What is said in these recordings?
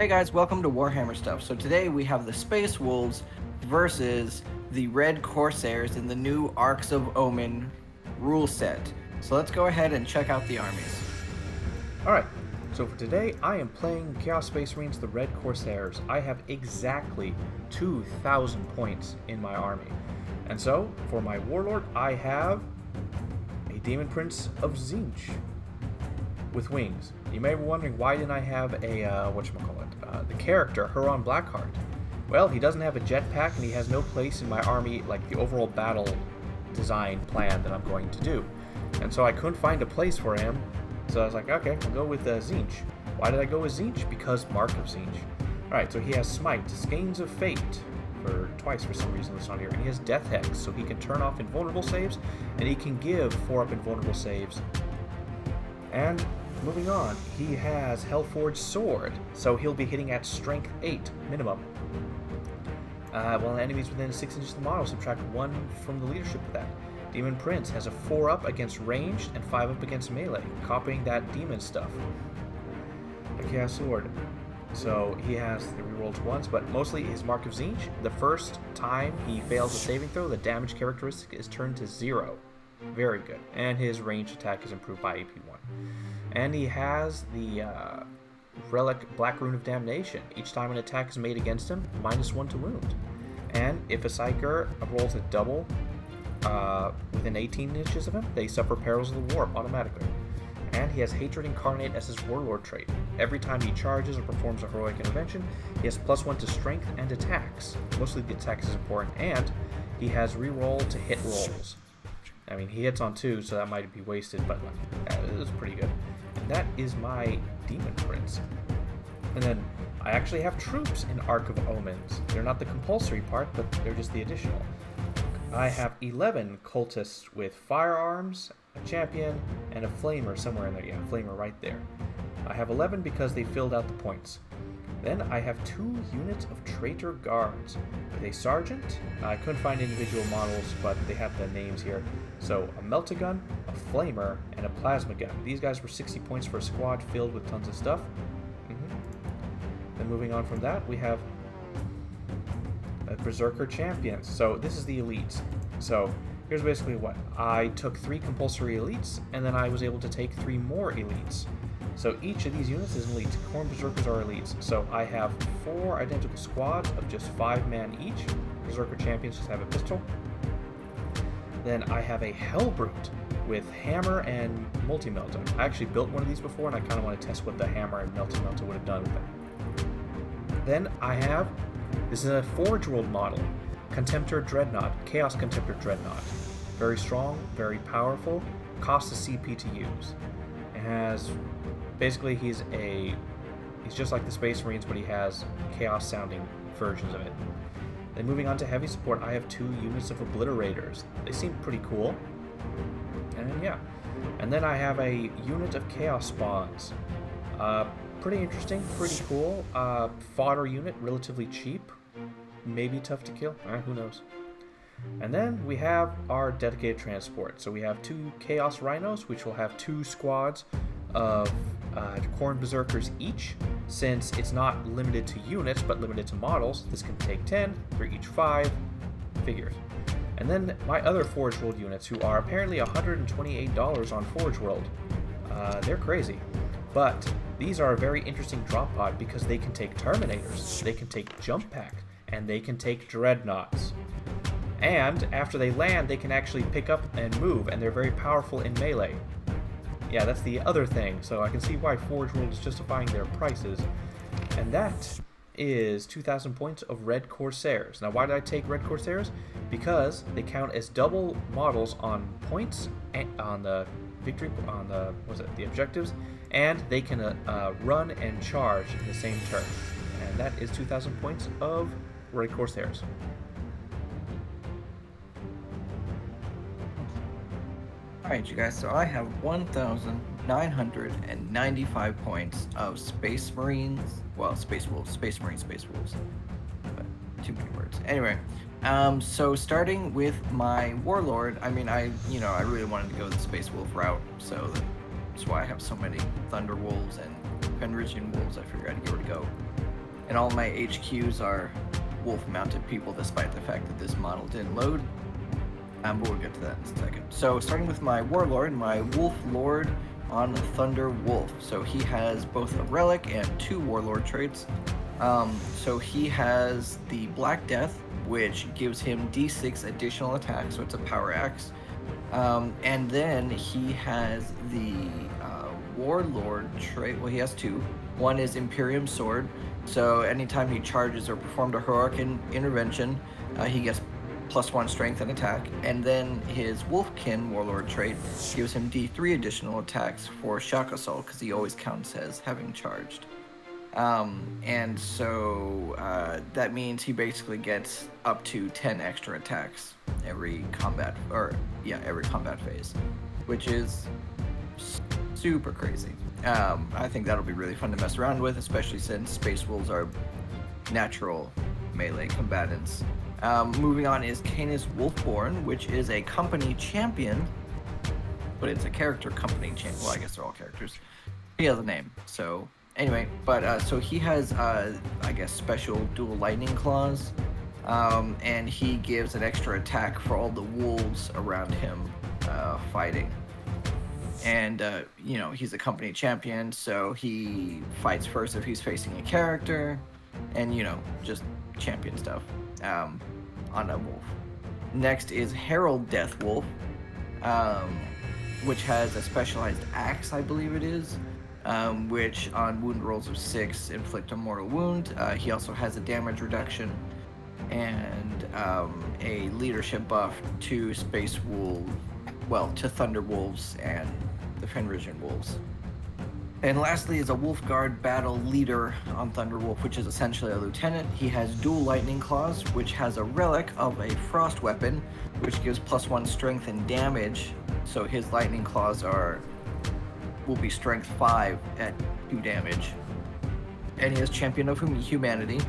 Hey guys, welcome to Warhammer Stuff. So today we have the Space Wolves versus the Red Corsairs in the new Arks of Omen rule set. So let's go ahead and check out the armies. Alright, so for today I am playing Chaos Space Marines, the Red Corsairs. I have exactly 2,000 points in my army. And so, for my Warlord, I have a Demon Prince of Tzeentch with wings. You may be wondering, why didn't I have a, the character, Huron Blackheart? Well, he doesn't have a jetpack and he has no place in my army, like the overall battle design plan that I'm going to do. And so I couldn't find a place for him, so I was like, okay, I'll go with Tzeentch. Why did I go with Tzeentch? Because Mark of Tzeentch. Alright, so he has Smite, Skeins of Fate, for twice for some reason it's not here, and he has Death Hex, so he can turn off invulnerable saves, and he can give 4-up invulnerable saves. And moving on, he has Hellforged Sword, so he'll be hitting at Strength 8 minimum. While enemies within 6 inches of the model, subtract 1 from the leadership of that. Demon Prince has a 4-up against ranged and 5-up against melee, copying that demon stuff. The Chaos Sword. So he has the rerolls once, but mostly his Mark of Tzeentch. The first time he fails a saving throw, the damage characteristic is turned to 0. Very good. And his ranged attack is improved by AP1. And he has the Relic Black Rune of Damnation. Each time an attack is made against him, -1 to wound. And if a Psyker rolls a double within 18 inches of him, they suffer Perils of the Warp automatically. And he has Hatred Incarnate as his Warlord trait. Every time he charges or performs a heroic intervention, he has +1 to strength and attacks. Mostly the attacks is important, and he has reroll to hit rolls. I mean, he hits on 2, so that might be wasted, but it was pretty good. And that is my Demon Prince. And then I actually have troops in Ark of Omens. They're not the compulsory part, but they're just the additional. I have 11 cultists with firearms, a champion, and a flamer somewhere in there. Yeah, flamer right there. I have 11 because they filled out the points. Then I have 2 units of traitor guards with a sergeant. I couldn't find individual models, but they have the names here. So a meltagun, a flamer, and a plasma gun. These guys were 60 points for a squad filled with tons of stuff. Then moving on from that, we have Berserker champions. So this is the elites. So here's basically what I took: 3 compulsory elites, and then I was able to take 3 more elites. So each of these units is an elite. Khorne Berserkers are elites. So I have 4 identical squads of just 5 man each. Berserker champions just have a pistol. Then I have a Hellbrute with hammer and multi-melta. I actually built one of these before, and I kind of want to test what the hammer and multi-melta would have done with it. Then I have, this is a Forge World model, Contemptor Dreadnought, Chaos Contemptor Dreadnought. Very strong, very powerful, costs a CP to use. It has, basically he's just like the Space Marines, but he has Chaos sounding versions of it. Then moving on to heavy support, I have 2 units of Obliterators. They seem pretty cool. And yeah. And then I have a unit of Chaos Spawns. Pretty interesting, pretty cool. Fodder unit, relatively cheap. Maybe tough to kill, who knows. And then we have our dedicated transport. So we have 2 Chaos Rhinos, which will have 2 squads of Khorne Berserkers each. Since it's not limited to units, but limited to models, this can take 10, for each 5 figures. And then my other Forge World units, who are apparently $128 on Forge World. They're crazy. But these are a very interesting drop pod because they can take Terminators, they can take Jump Pack, and they can take Dreadnoughts. And after they land, they can actually pick up and move, and they're very powerful in melee. Yeah, that's the other thing, so I can see why Forge World is justifying their prices. And that is 2,000 points of Red Corsairs. Now, why did I take Red Corsairs? Because they count as double models on points, on the victory, on the objectives, and they can run and charge in the same turn. And that is 2,000 points of Red Corsairs. Alright, you guys, so I have 1,995 points of Space Marines. Well, Space Wolves. Space Marines, Space Wolves. But too many words. Anyway, so starting with my Warlord, I mean, I really wanted to go the Space Wolf route, so that's why I have so many Thunder Wolves and Fenrisian Wolves. I figured I'd give it a go. and all my HQs are wolf-mounted people, despite the fact that this model didn't load. But we'll get to that in a second. So starting with my warlord, my wolf lord on Thunder Wolf. So he has both a relic and 2 warlord traits. So he has the Black Death, which gives him D6 additional attack, so it's a power axe. And then he has the warlord trait. Well, he has 2. One is Imperium Sword. So anytime he charges or performed a heroic intervention, he gets +1 strength and attack. And then his Wolfkin warlord trait gives him D3 additional attacks for shock assault, because he always counts as having charged. And so that means he basically gets up to 10 extra attacks every combat phase, which is super crazy. I think that'll be really fun to mess around with, especially since Space Wolves are natural melee combatants. Moving on is Canis Wolfborn, which is a company champion, but it's a character company champion. Well, I guess they're all characters. He has a name, so anyway, but so he has, I guess, special dual lightning claws, and he gives an extra attack for all the wolves around him fighting. And, you know, he's a company champion, so he fights first if he's facing a character, and, you know, just champion stuff on a wolf. Next is Herald Death Wolf, which has a specialized axe, I believe it is, which on wound rolls of 6 inflict a mortal wound. He also has a damage reduction and a leadership buff to to Thunder Wolves and the Fenrisian Wolves. And lastly is a Wolfguard Battle Leader on Thunder Wolf, which is essentially a lieutenant. He has dual lightning claws, which has a relic of a frost weapon, which gives +1 strength and damage. So his lightning claws will be strength 5 at 2 damage. And he has Champion of Humanity,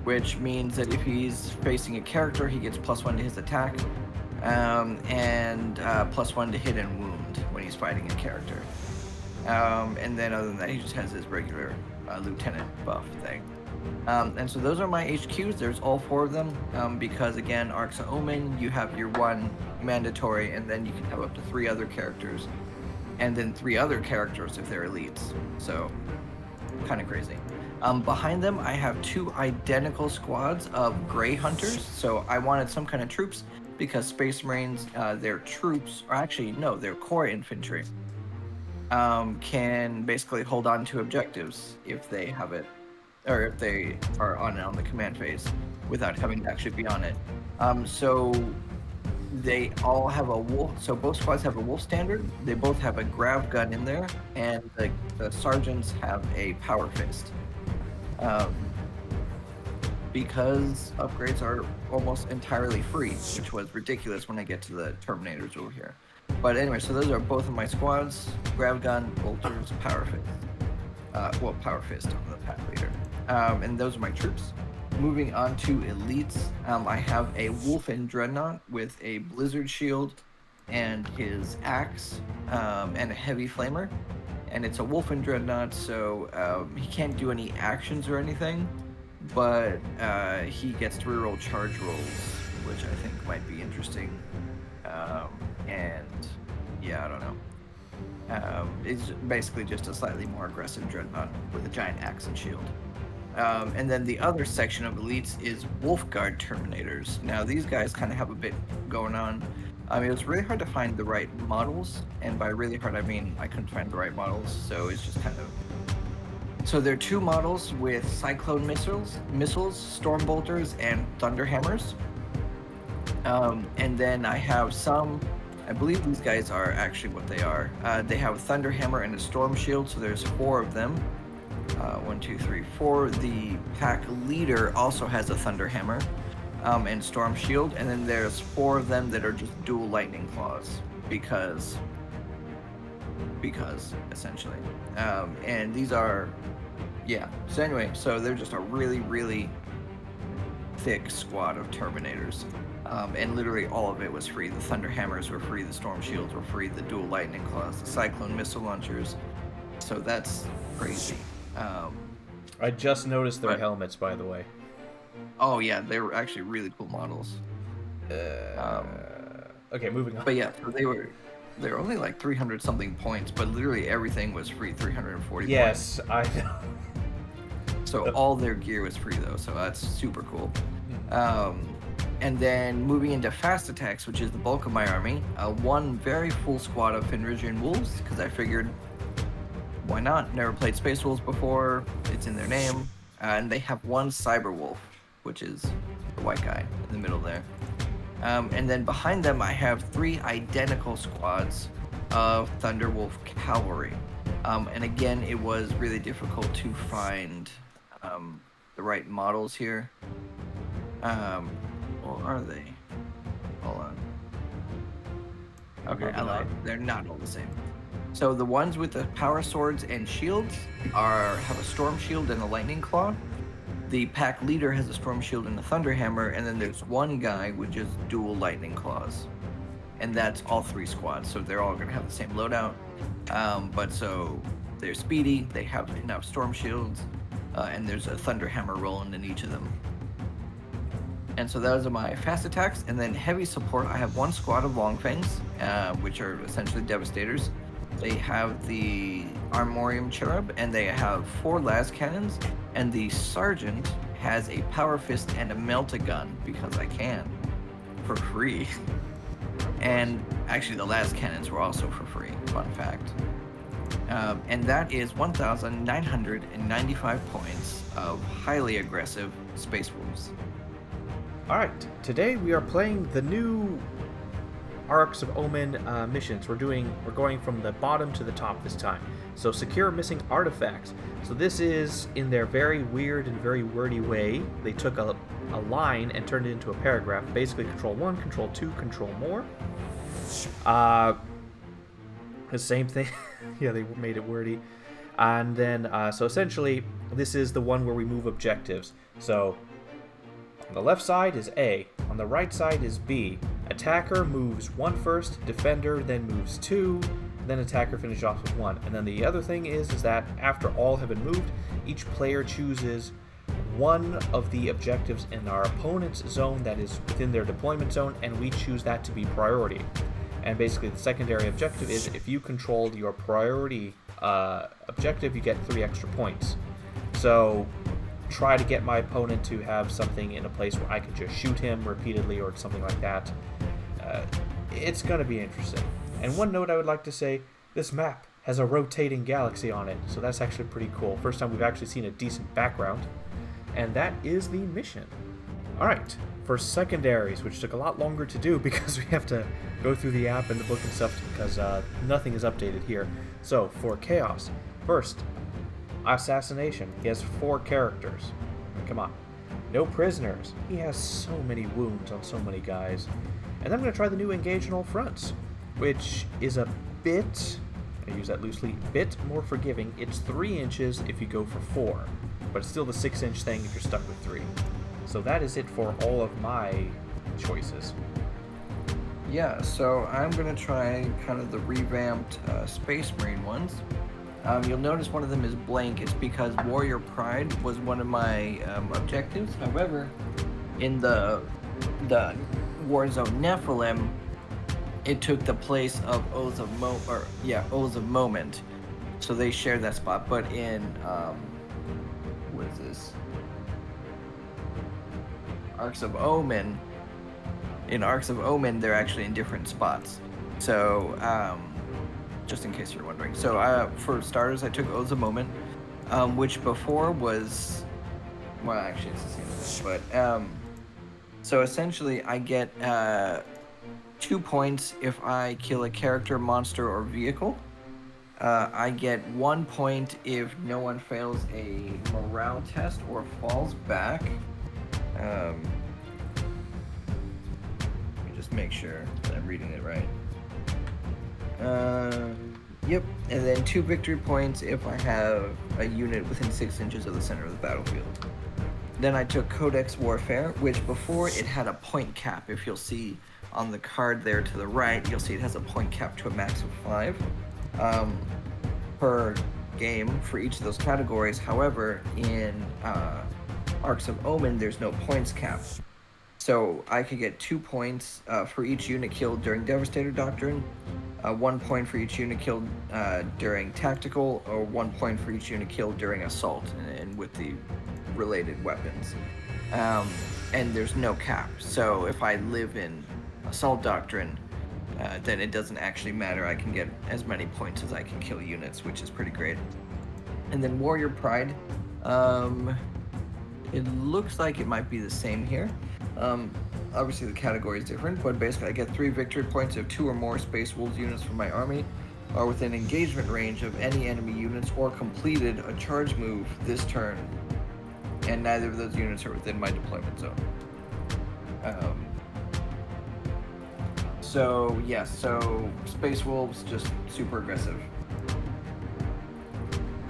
which means that if he's facing a character, he gets +1 to his attack, and +1 to hit and wound when he's fighting a character. And then other than that, he just has his regular lieutenant buff thing. And so those are my HQs. There's all 4 of them, because again, Arks of Omen, you have your 1 mandatory, and then you can have up to 3 other characters, and then 3 other characters if they're elites. So kind of crazy. Behind them, I have 2 identical squads of Grey Hunters. So I wanted some kind of troops, because Space Marines, their troops, or actually, no, their core infantry, can basically hold on to objectives if they have it, or if they are on the command phase without having to actually be on it. So they all have a wolf, so both squads have a wolf standard. They both have a grav gun in there, and the sergeants have a power fist. Because upgrades are almost entirely free, which was ridiculous when I get to the Terminators over here. But anyway, so those are both of my squads: grav gun, bolters, power fist. Power fist on the pack leader. And those are my troops. Moving on to elites, I have a Wolfen Dreadnought with a Blizzard Shield and his axe, and a Heavy Flamer. And it's a Wolfen Dreadnought, so he can't do any actions or anything, but he gets to reroll charge rolls, which I think might be interesting. And yeah, I don't know. It's basically just a slightly more aggressive Dreadnought with a giant axe and shield. And then the other section of elites is Wolfguard Terminators. Now these guys kind of have a bit going on. It was really hard to find the right models, and by really hard I mean I couldn't find the right models, so it's just kind of... So there are 2 models with Cyclone missiles, Storm Bolters, and Thunder Hammers. And then I have some, I believe these guys are actually what they are. They have a Thunder Hammer and a Storm Shield, so there's 4 of them. 1, 2, 3, 4. The pack leader also has a Thunder Hammer and Storm Shield, and then there's 4 of them that are just dual lightning claws because essentially. And these are, yeah. So anyway, so they're just a really, really thick squad of Terminators. And literally all of it was free. The Thunder Hammers were free, the Storm Shields were free, the dual lightning claws, the Cyclone missile launchers. So that's crazy. I just noticed their But- helmets, by the way. Oh yeah, they were actually really cool models. Okay, moving on. But yeah, so they were only like 300 something points, but literally everything was free, 340 points. Yes, I know. So all their gear was free though, so that's super cool. And then moving into fast attacks, which is the bulk of my army, one very full squad of Fenrisian wolves, because I figured, why not? Never played Space Wolves before, it's in their name. And they have one Cyber Wolf, which is the white guy in the middle there. And then behind them, I have 3 identical squads of Thunderwolf Cavalry. And again, it was really difficult to find the right models here. Or are they? Hold on. Okay, I lied. They're not all the same. So the ones with the power swords and shields have a storm shield and a lightning claw. The pack leader has a storm shield and a thunder hammer, and then there's one guy with just dual lightning claws. And that's all 3 squads, so they're all gonna have the same loadout. But so they're speedy, they have enough storm shields, and there's a thunder hammer rolling in each of them. And so those are my fast attacks. And then heavy support, I have 1 squad of Longfangs, which are essentially Devastators. They have the Armorium Cherub, and they have 4 las cannons, and the Sergeant has a Power Fist and a Melt-A-Gun, because I can, for free. And actually the las cannons were also for free, fun fact. And that is 1,995 points of highly aggressive Space Wolves. Alright, today we are playing the new Arks of Omen missions. We're going from the bottom to the top this time. So secure missing artifacts. So this is, in their very weird and very wordy way, they took a line and turned it into a paragraph. Basically, control 1, control 2, control more. The same thing. Yeah, they made it wordy. And then, so essentially, this is the one where we move objectives. So on the left side is A, on the right side is B. Attacker moves 1 first, defender then moves 2, then attacker finishes off with 1. And then the other thing is that after all have been moved, each player chooses one of the objectives in our opponent's zone that is within their deployment zone, and we choose that to be priority. And basically the secondary objective is if you controlled your priority objective, you get 3 extra points. So try to get my opponent to have something in a place where I can just shoot him repeatedly or something like that. It's going to be interesting. And one note I would like to say, this map has a rotating galaxy on it, so that's actually pretty cool. First time we've actually seen a decent background. And that is the mission. Alright, for secondaries, which took a lot longer to do because we have to go through the app and the book and stuff because nothing is updated here. So, for Chaos, first, Assassination. He has 4 characters. Come on. No prisoners. He has so many wounds on so many guys. And then I'm going to try the new Engage in All Fronts, which is a bit, I use that loosely, bit more forgiving. It's 3 inches if you go for 4, but it's still the 6-inch thing if you're stuck with 3. So that is it for all of my choices. Yeah, so I'm going to try kind of the revamped Space Marine ones. You'll notice one of them is blank. It's because Warrior Pride was one of my objectives. However, in the Warzone Nephilim, it took the place of Oaths of Moment. So they shared that spot. But in what is this? Arks of Omen. In Arks of Omen, they're actually in different spots. So just in case you're wondering. So for starters, I took Oaths of Moment, which before was, well, actually it's the same thing, but so essentially I get 2 points if I kill a character, monster, or vehicle. I get 1 point if no one fails a morale test or falls back. Let me just make sure that I'm reading it right. Yep, and then 2 victory points if I have a unit within 6 inches of the center of the battlefield. Then I took Codex Warfare, which before it had a point cap. If you'll see on the card there to the right, you'll see it has a point cap to a max of 5 per game for each of those categories. However, in Arks of Omen, there's no points cap. So I could get 2 points for each unit killed during Devastator Doctrine, 1 point for each unit killed during Tactical, or 1 point for each unit killed during Assault, and with the related weapons. And there's no cap. So if I live in Assault Doctrine, then it doesn't actually matter. I can get as many points as I can kill units, which is pretty great. And then Warrior Pride, it looks like it might be the same here. Obviously the category is different, but basically I get 3 victory points if 2 or more Space Wolves units from my army are within engagement range of any enemy units or completed a charge move this turn, and neither of those units are within my deployment zone. So Space Wolves, just super aggressive.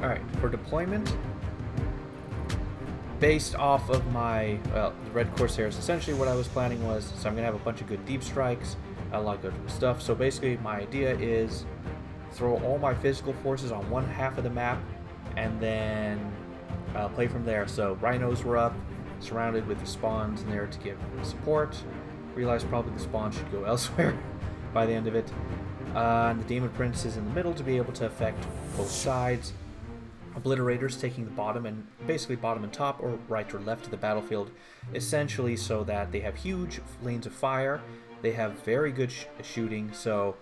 Alright, for deployment, based off of my, the Red Corsairs, essentially what I was planning was, so I'm going to have a bunch of good deep strikes, a lot of good stuff. So basically my idea is throw all my physical forces on one half of the map and then play from there. So Rhinos were up, surrounded with the spawns in there to give support. Realized probably the spawn should go elsewhere by the end of it. And the Demon Prince is in the middle to be able to affect both sides. Obliterators taking the bottom and basically bottom and top, or right or left of the battlefield, essentially so that they have huge lanes of fire. They have very good shooting. So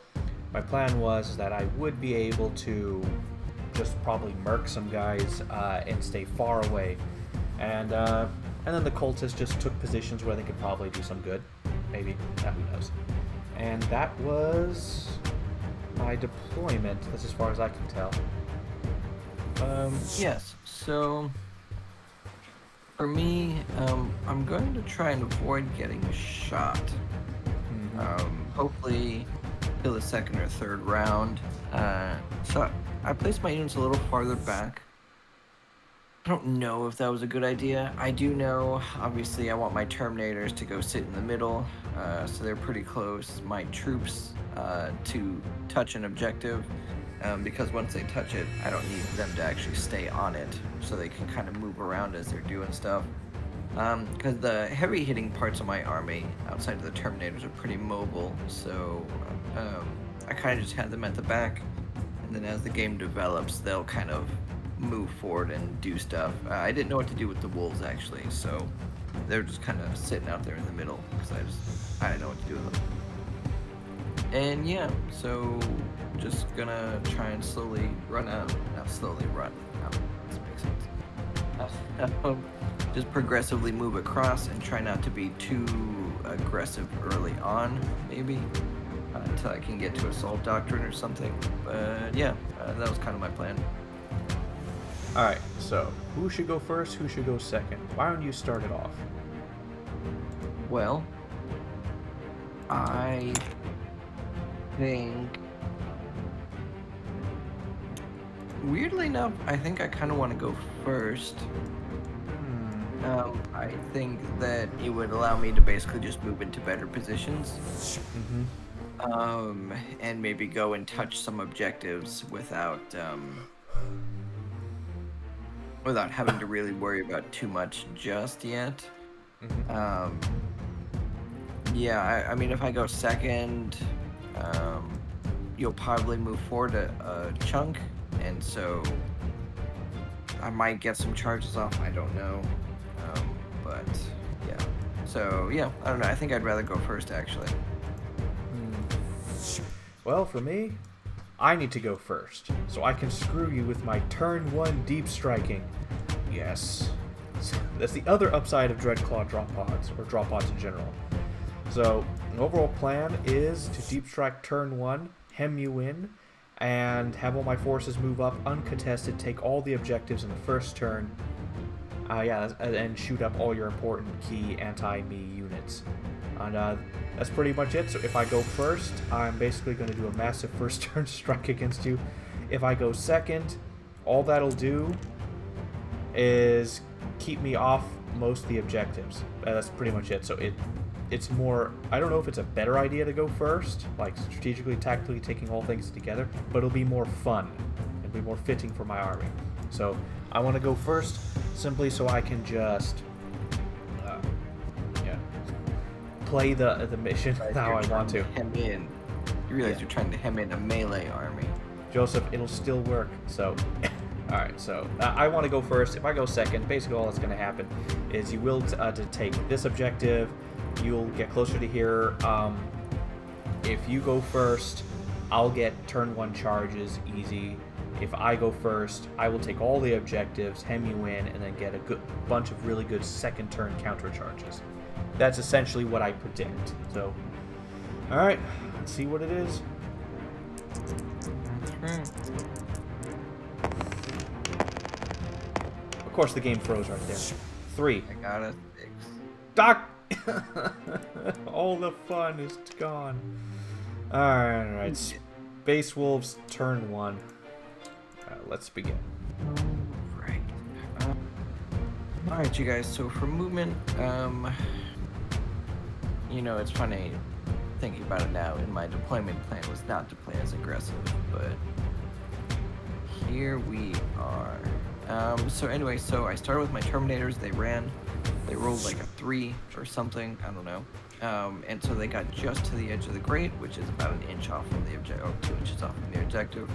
my plan was that I would be able to just probably murk some guys and stay far away. And then the cultists just took positions where they could probably do some good. Maybe, who knows. And that was my deployment. That's as far as I can tell. Yes, so for me, I'm going to try and avoid getting shot. Hopefully kill the second or third round. So I placed my units a little farther back. I don't know if that was a good idea. I do know, obviously, I want my Terminators to go sit in the middle, so they're pretty close. My troops to touch an objective, because once they touch it, I don't need them to actually stay on it, so they can kind of move around as they're doing stuff. Because the heavy hitting parts of my army, outside of the Terminators, are pretty mobile, so I kind of just had them at the back, and then as the game develops, they'll kind of move forward and do stuff. I didn't know what to do with the wolves, actually, so they're just kind of sitting out there in the middle because I didn't know what to do with them. And yeah, so just gonna try and slowly run out. Not slowly run out. This makes sense. Just progressively move across and try not to be too aggressive early on, maybe, until I can get to Assault Doctrine or something. But yeah, that was kind of my plan. Alright, so who should go first, who should go second? Why don't you start it off? Well, I think, weirdly enough, I think I kind of want to go first. I think that it would allow me to basically just move into better positions. And maybe go and touch some objectives without having to really worry about too much just yet. Yeah, I mean, if I go second, you'll probably move forward a chunk, and so I might get some charges off, I don't know. But yeah, so yeah, I don't know, I think I'd rather go first, actually. Well, for me, I need to go first, so I can screw you with my turn 1 deep striking. Yes. That's the other upside of Dreadclaw drop pods, or drop pods in general. So, the overall plan is to deep strike turn 1, hem you in, and have all my forces move up uncontested, take all the objectives in the first turn, and shoot up all your important key anti-me units. And that's pretty much it. So if I go first, I'm basically going to do a massive first turn strike against you. If I go second, all that'll do is keep me off most of the objectives. That's pretty much it. So it's more, I don't know if it's a better idea to go first, like strategically, tactically taking all things together, but it'll be more fun and be more fitting for my army. So I want to go first, simply so I can just play the mission how I want to. Hem in. You realize you're trying to hem in a melee army. Joseph, it'll still work. So, all right. So I want to go first. If I go second, basically all that's going to happen is you will to take this objective. You'll get closer to here. If you go first, I'll get turn 1 charges easy. If I go first, I will take all the objectives, hem you in, and then get a good bunch of really good second turn counter charges. That's essentially what I predict. So, all right, let's see what it is. Of course, the game froze right there. 3. I got a 6. Doc! All the fun is gone. Alright. Space Wolves, turn 1. Let's begin. Right. Alright, you guys, so for movement, you know, it's funny thinking about it now. In my deployment plan was not to play as aggressive, but here we are. So anyway, so I started with my Terminators. They ran. They rolled like a 3 or something. I don't know. And so they got just to the edge of the grate, which is about an inch off from the objective, 2 inches off from the objective.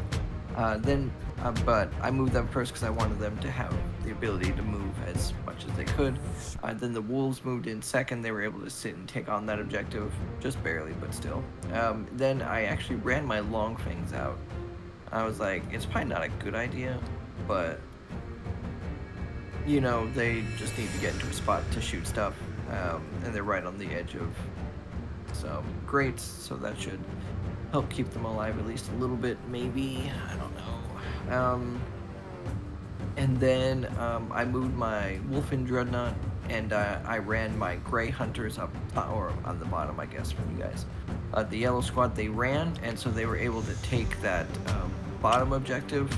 But I moved them first because I wanted them to have the ability to move as much as they could. Then the wolves moved in second. They were able to sit and take on that objective, just barely, but still. Then I actually ran my long fangs out. I was like, it's probably not a good idea, but you know, they just need to get into a spot to shoot stuff, and they're right on the edge of some grates, so that should help keep them alive at least a little bit, maybe. I don't know. And then I moved my Wolfen Dreadnought, and I ran my Gray Hunters up, or on the bottom, I guess, from you guys. The yellow squad, they ran, and so they were able to take that bottom objective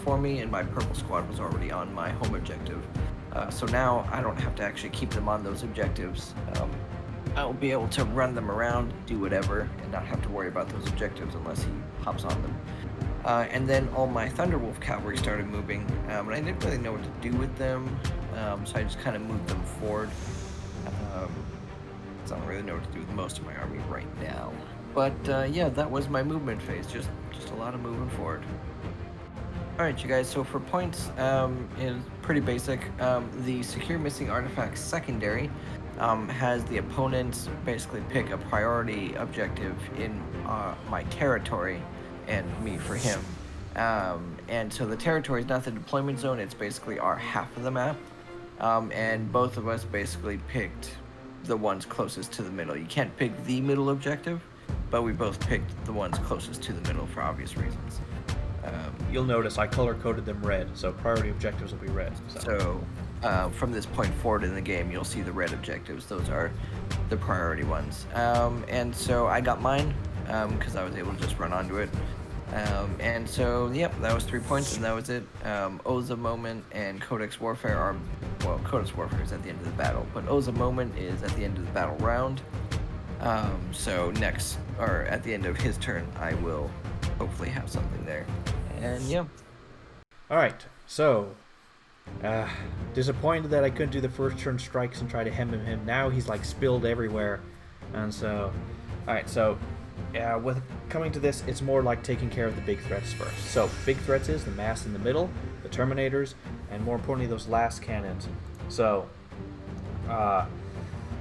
for me, and my purple squad was already on my home objective. So now I don't have to actually keep them on those objectives. I'll be able to run them around, do whatever, and not have to worry about those objectives unless he hops on them. And then all my Thunderwolf cavalry started moving, and I didn't really know what to do with them, so I just kind of moved them forward. So I don't really know what to do with most of my army right now. But yeah, that was my movement phase, just a lot of moving forward. Alright, you guys, so for points, is pretty basic. The Secure Missing Artifacts Secondary has the opponents basically pick a priority objective in my territory and me for him. And so the territory is not the deployment zone, it's basically our half of the map. And both of us basically picked the ones closest to the middle. You can't pick the middle objective, but we both picked the ones closest to the middle for obvious reasons. You'll notice I color-coded them red, so priority objectives will be red. So from this point forward in the game, you'll see the red objectives. Those are the priority ones. And so I got mine because I was able to just run onto it. And so, yep, that was 3 points, and that was it. Oaths of Moment and Codex Warfare are, well, Codex Warfare is at the end of the battle, but Oaths of Moment is at the end of the battle round. So next, or at the end of his turn, I will hopefully have something there. And yeah. Alright, so disappointed that I couldn't do the first turn strikes and try to hem him. Now he's like spilled everywhere. And so, alright, so yeah, with coming to this, it's more like taking care of the big threats first. So big threats is the mass in the middle, the Terminators, and more importantly those last cannons. So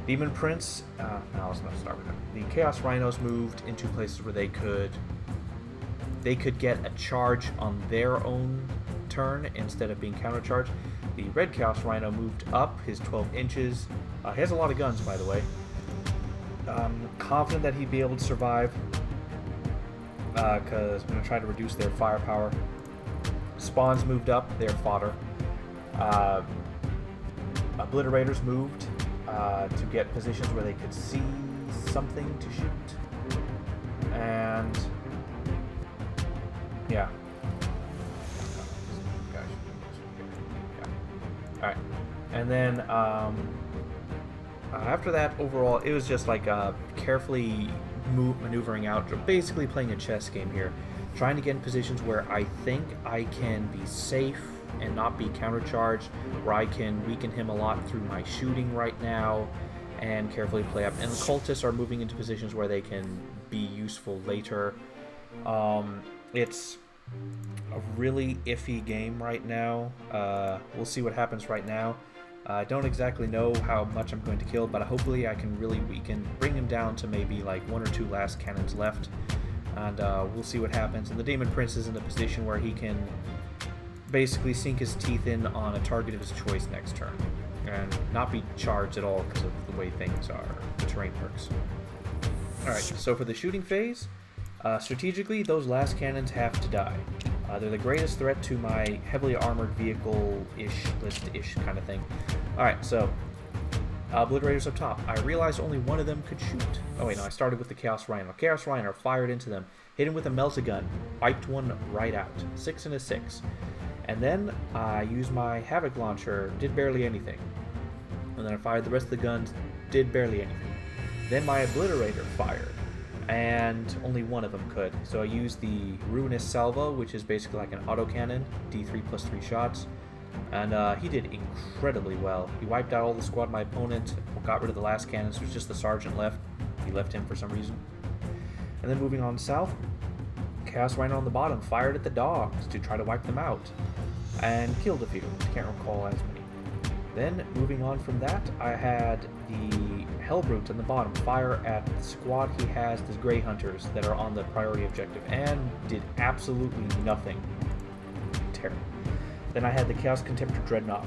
Demon Prince, now let's not start with them. The Chaos Rhinos moved into places where they could get a charge on their own turn instead of being countercharged. The Red Chaos Rhino moved up his 12 inches. He has a lot of guns, by the way. Confident that he'd be able to survive because I'm going to try to reduce their firepower. Spawns moved up, their fodder. Obliterators moved to get positions where they could see something to shoot. And yeah. Alright. And then after that, overall, it was just like carefully maneuvering out, basically playing a chess game here. trying to get in positions where I think I can be safe and not be countercharged, where I can weaken him a lot through my shooting right now, and carefully play up. And the cultists are moving into positions where they can be useful later. It's a really iffy game right now. We'll see what happens right now. I don't exactly know how much I'm going to kill, but hopefully I can really weaken, bring him down to maybe like 1 or 2 last cannons left, and we'll see what happens. And the Demon Prince is in a position where he can basically sink his teeth in on a target of his choice next turn, and not be charged at all because of the way things are, the terrain works. Alright, so for the shooting phase, strategically, those last cannons have to die. They're the greatest threat to my heavily armored vehicle-ish, list-ish kind of thing. Alright, so, Obliterators up top. I realized only one of them could shoot. Oh wait, no, I started with the Chaos Rhino. Chaos Rhino fired into them, hit him with a Melt-A-Gun, wiped one right out. 6 and a 6. And then I used my Havoc Launcher, did barely anything. And then I fired the rest of the guns, did barely anything. Then my Obliterator fired, and only one of them could. So I used the Ruinous Salvo, which is basically like an autocannon, D3 plus 3 shots, and he did incredibly well. He wiped out all the squad of my opponent, got rid of the last cannon, so it was just the Sergeant left. He left him for some reason. And then moving on south, Chaos Rhino on the bottom fired at the dogs to try to wipe them out, and killed a few. Can't recall as many. Then, moving on from that, I had the Hellbrute on the bottom fire at the squad he has, the Grey Hunters, that are on the priority objective, and did absolutely nothing. Terrible. Then I had the Chaos Contemptor Dreadnought.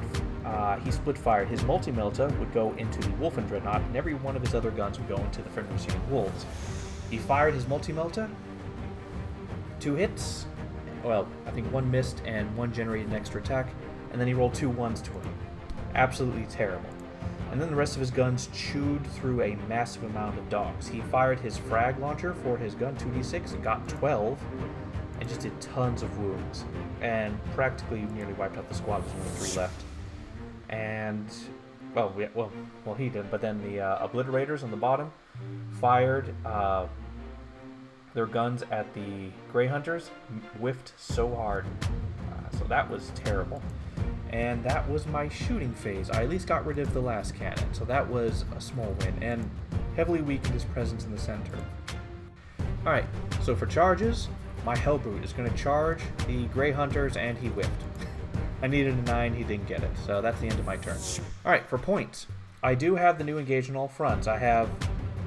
He split-fired. His multi-melta would go into the Wolfen Dreadnought, and every one of his other guns would go into the Fenrisian Wolves. He fired his multi-melta, 2 hits, well, I think 1 missed and 1 generated an extra attack, and then he rolled 2 1s to him. Absolutely terrible. And then the rest of his guns chewed through a massive amount of dogs. He fired his frag launcher for his gun, 2d6, and got 12, and just did tons of wounds, and practically nearly wiped out the squad with only 3 left. And, well, he did, but then the Obliterators on the bottom fired their guns at the Grey Hunters, whiffed so hard. So that was terrible. And that was my shooting phase. I at least got rid of the last cannon, so that was a small win, and heavily weakened his presence in the center. Alright, so for charges, my Hellbrute is going to charge the Grey Hunters, and he whiffed. I needed a 9, he didn't get it, so that's the end of my turn. Alright, for points, I do have the new engage on all fronts. I have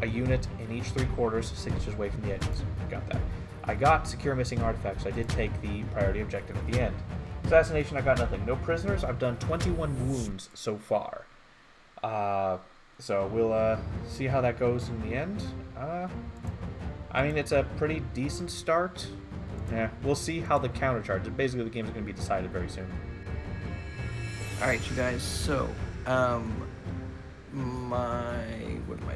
a unit in each 3 quarters, 6 inches away from the edges. Got that. I got secure missing artifacts, so I did take the priority objective at the end. Assassination, I got nothing. No prisoners. I've done 21 wounds so far. So we'll see how that goes in the end. I mean, it's a pretty decent start. Yeah, we'll see how the countercharge. Basically, the game's going to be decided very soon. Alright, you guys, so, what am I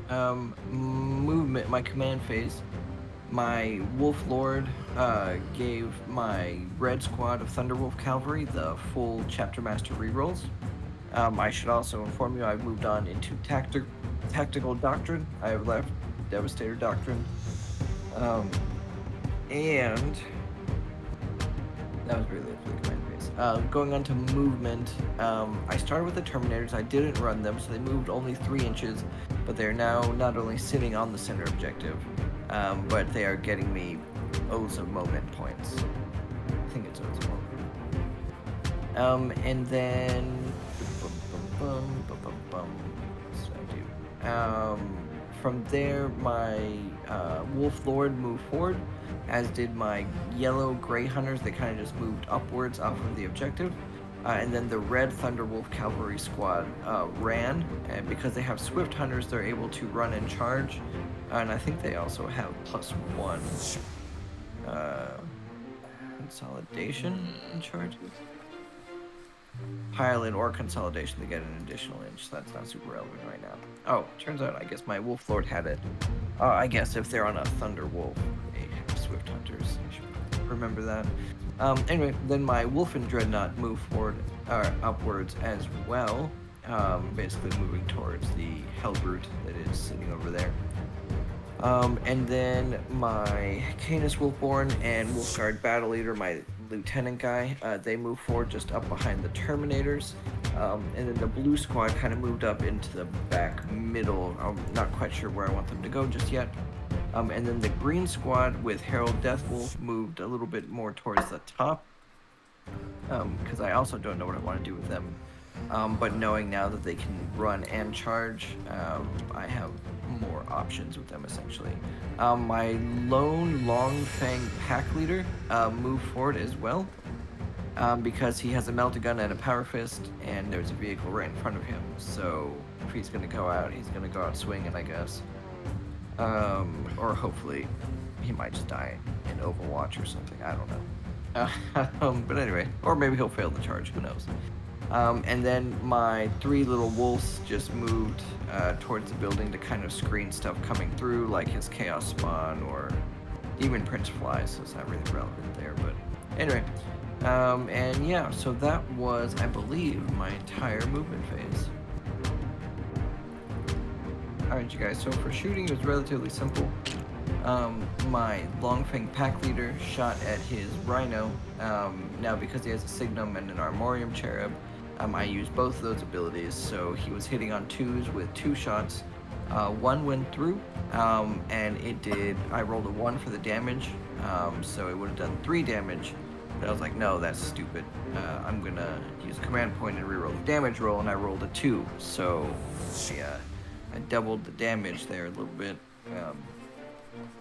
doing? Movement, my command phase. My Wolf Lord gave my red squad of Thunderwolf Cavalry the full Chapter Master rerolls. I should also inform you I've moved on into Tactical Doctrine. I have left Devastator Doctrine. And that was really it for the command phase. Going on to movement, I started with the Terminators. I didn't run them, so they moved only 3 inches, but they're now not only sitting on the center objective, but they are getting me Oaths of Moment points. I think it's Oaths of Moment. And then from there, my Wolf Lord moved forward, as did my yellow Grey Hunters. They kind of just moved upwards off of the objective. And then the red Thunderwolf Cavalry squad ran, and because they have Swift Hunters, they're able to run and charge. And I think they also have +1 consolidation in charges. Pilot or consolidation, they get an additional inch, so that's not super relevant right now. Oh, turns out I guess my Wolf Lord had it. I guess if they're on a Thunderwolf, they have Swift Hunters. I should remember that. Anyway, then my Wolfen Dreadnought moved forward, upwards as well, basically moving towards the Hellbrute that is sitting over there. And then my Canis Wolfborn and Wolfguard Battle Leader, my lieutenant guy, they move forward just up behind the Terminators. And then the blue squad kind of moved up into the back middle. I'm not quite sure where I want them to go just yet. And then the green squad with Herald Deathwolf moved a little bit more towards the top. Because I also don't know what I want to do with them. But knowing now that they can run and charge, I have more options with them essentially. My lone Long Fang pack leader moved forward as well because he has a melta gun and a power fist, and there's a vehicle right in front of him. So if he's gonna go out, he's gonna go out swinging, I guess. Or hopefully he might just die in Overwatch or something. I don't know. But anyway, or maybe he'll fail the charge. Who knows? And then my 3 little wolves just moved towards the building to kind of screen stuff coming through, like his Chaos Spawn or even Prince Flies, so it's not really relevant there. But anyway, and yeah, so that was, I believe, my entire movement phase. Alright, you guys, so for shooting, it was relatively simple. My Longfang pack leader shot at his Rhino. Now, because he has a Signum and an Armorium Cherub, I used both of those abilities, so he was hitting on 2s with 2 shots. 1 went through, and it did, I rolled a 1 for the damage, so it would have done 3 damage, but I was like, no, that's stupid. I'm gonna use command point and reroll the damage roll, and I rolled a 2, so yeah, I doubled the damage there a little bit.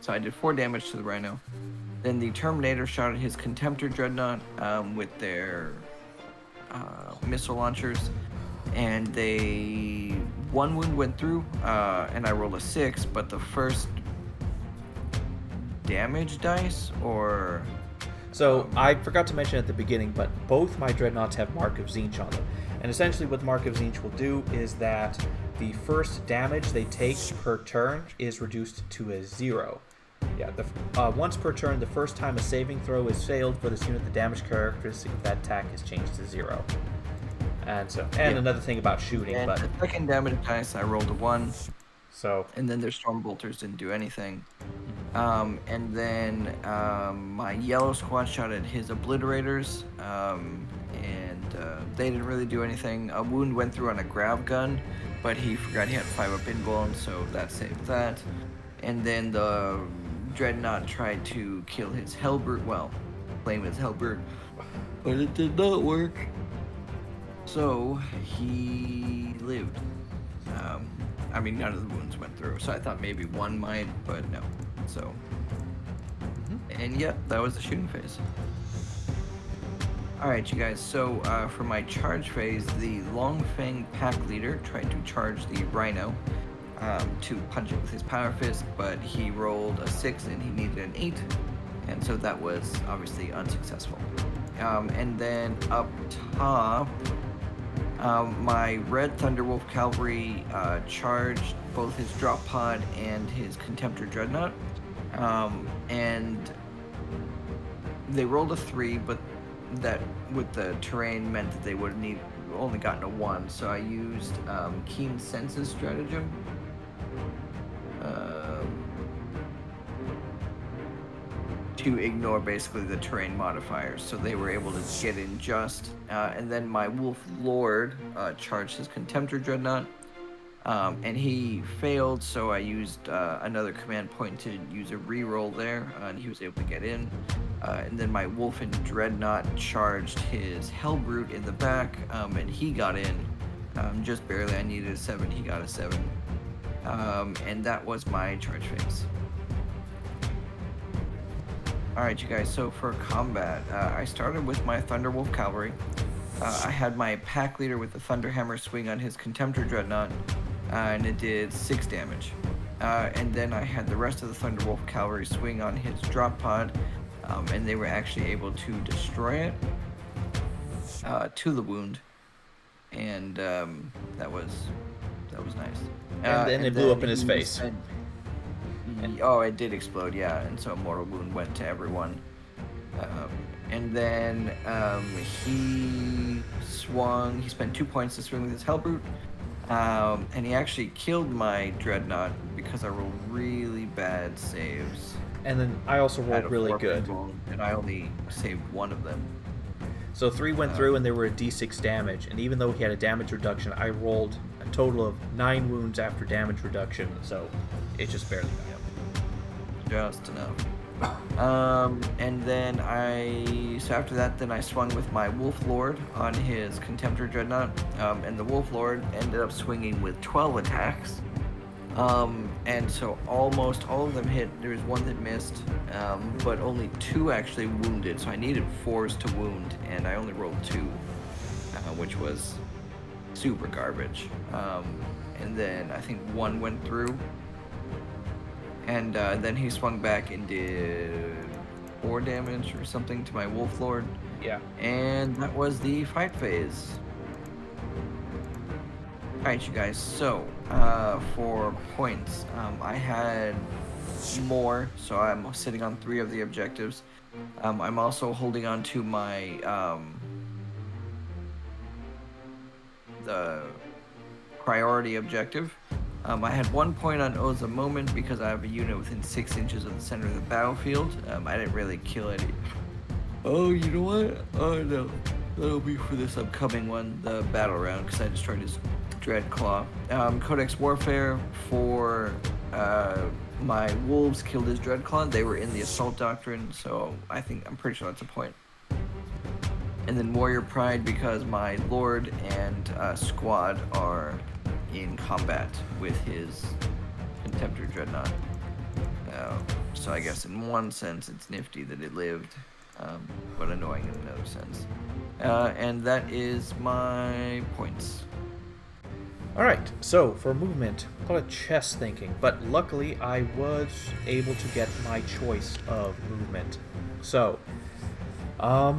So I did 4 damage to the Rhino. Then the Terminator shot at his Contemptor Dreadnought with their missile launchers, and one wound went through, and I rolled a 6, but the first damage dice, or... So I forgot to mention at the beginning, but both my Dreadnoughts have Mark of Tzeentch on them. And essentially what Mark of Tzeentch will do is that the first damage they take per turn is reduced to a 0. Yeah, once per turn, the first time a saving throw is failed for this unit, the damage characteristic of that attack is changed to 0. And another thing about shooting, and but the second damage dice, I rolled a 1. So, and then their Stormbolters didn't do anything. And then my yellow squad shot at his Obliterators, and they didn't really do anything. A wound went through on a grav gun, but he forgot he had 5-up inblown, so that saved that. And then the Dreadnought tried to kill his Hellbrute, well, claim his Hellbrute, but it did not work. So he lived. I mean, none of the wounds went through, so I thought maybe 1 might, but no. So, and yeah, that was the shooting phase. Alright, you guys, so for my charge phase, the Longfang pack leader tried to charge the Rhino to punch it with his power fist, but he rolled a 6 and he needed an 8, and so that was obviously unsuccessful. And then up top, my Red Thunderwolf Cavalry charged both his drop pod and his Contemptor Dreadnought, and they rolled a 3, but that with the terrain meant that they would have only gotten a 1, so I used Keen Senses Stratagem. To ignore basically the terrain modifiers, so they were able to get in just. And then my Wolf Lord charged his Contemptor Dreadnought, and he failed, so I used another command point to use a reroll there, and he was able to get in. And then my Wolf and Dreadnought charged his Hellbrute in the back, and he got in just barely. I needed a 7, he got a 7. And that was my charge phase. Alright, you guys, so for combat, I started with my Thunderwolf Cavalry. I had my pack leader with the Thunderhammer swing on his Contemptor Dreadnought, and it did 6 damage. And then I had the rest of the Thunderwolf Cavalry swing on his drop pod, and they were actually able to destroy it to the wound, and that was nice. and then it blew up in his face. Oh, it did explode, yeah, and so a mortal wound went to everyone. And then he spent 2 points to swing with his Hellbrute, And he actually killed my dreadnought because I rolled really bad saves. And then I also Out rolled of really 4 good. people, and I only saved one of them. So 3 went through and they were a d6 damage, and even though he had a damage reduction, I rolled a total of 9 wounds after damage reduction, so it just barely got him. Just enough. And then so after that, then I swung with my Wolf Lord on his Contemptor Dreadnought, and the Wolf Lord ended up swinging with 12 attacks. And so almost all of them hit. There was one that missed, but only 2 actually wounded. So I needed 4s to wound, and I only rolled 2, which was super garbage. And then I think 1 went through, and then he swung back and did 4 damage or something to my Wolf Lord. Yeah. And that was the fight phase. Alright, you guys, so for points, I had more, so I'm sitting on 3 of the objectives. I'm also holding on to my the priority objective. I had 1 point on Arks of Omen because I have a unit within 6 inches of the center of the battlefield. I didn't really kill any. Oh, you know what? Oh no, that'll be for this upcoming one, the battle round, because I destroyed his Dreadclaw. Codex Warfare for my wolves killed his Dreadclaw. They were in the assault doctrine, so I'm pretty sure that's a point. And then Warrior Pride because my Lord and squad are in combat with his Contemptor Dreadnought. So I guess in one sense it's nifty that it lived, but annoying in another sense. And that is my points. Alright, so for movement, a lot of chess thinking, but luckily I was able to get my choice of movement. So, how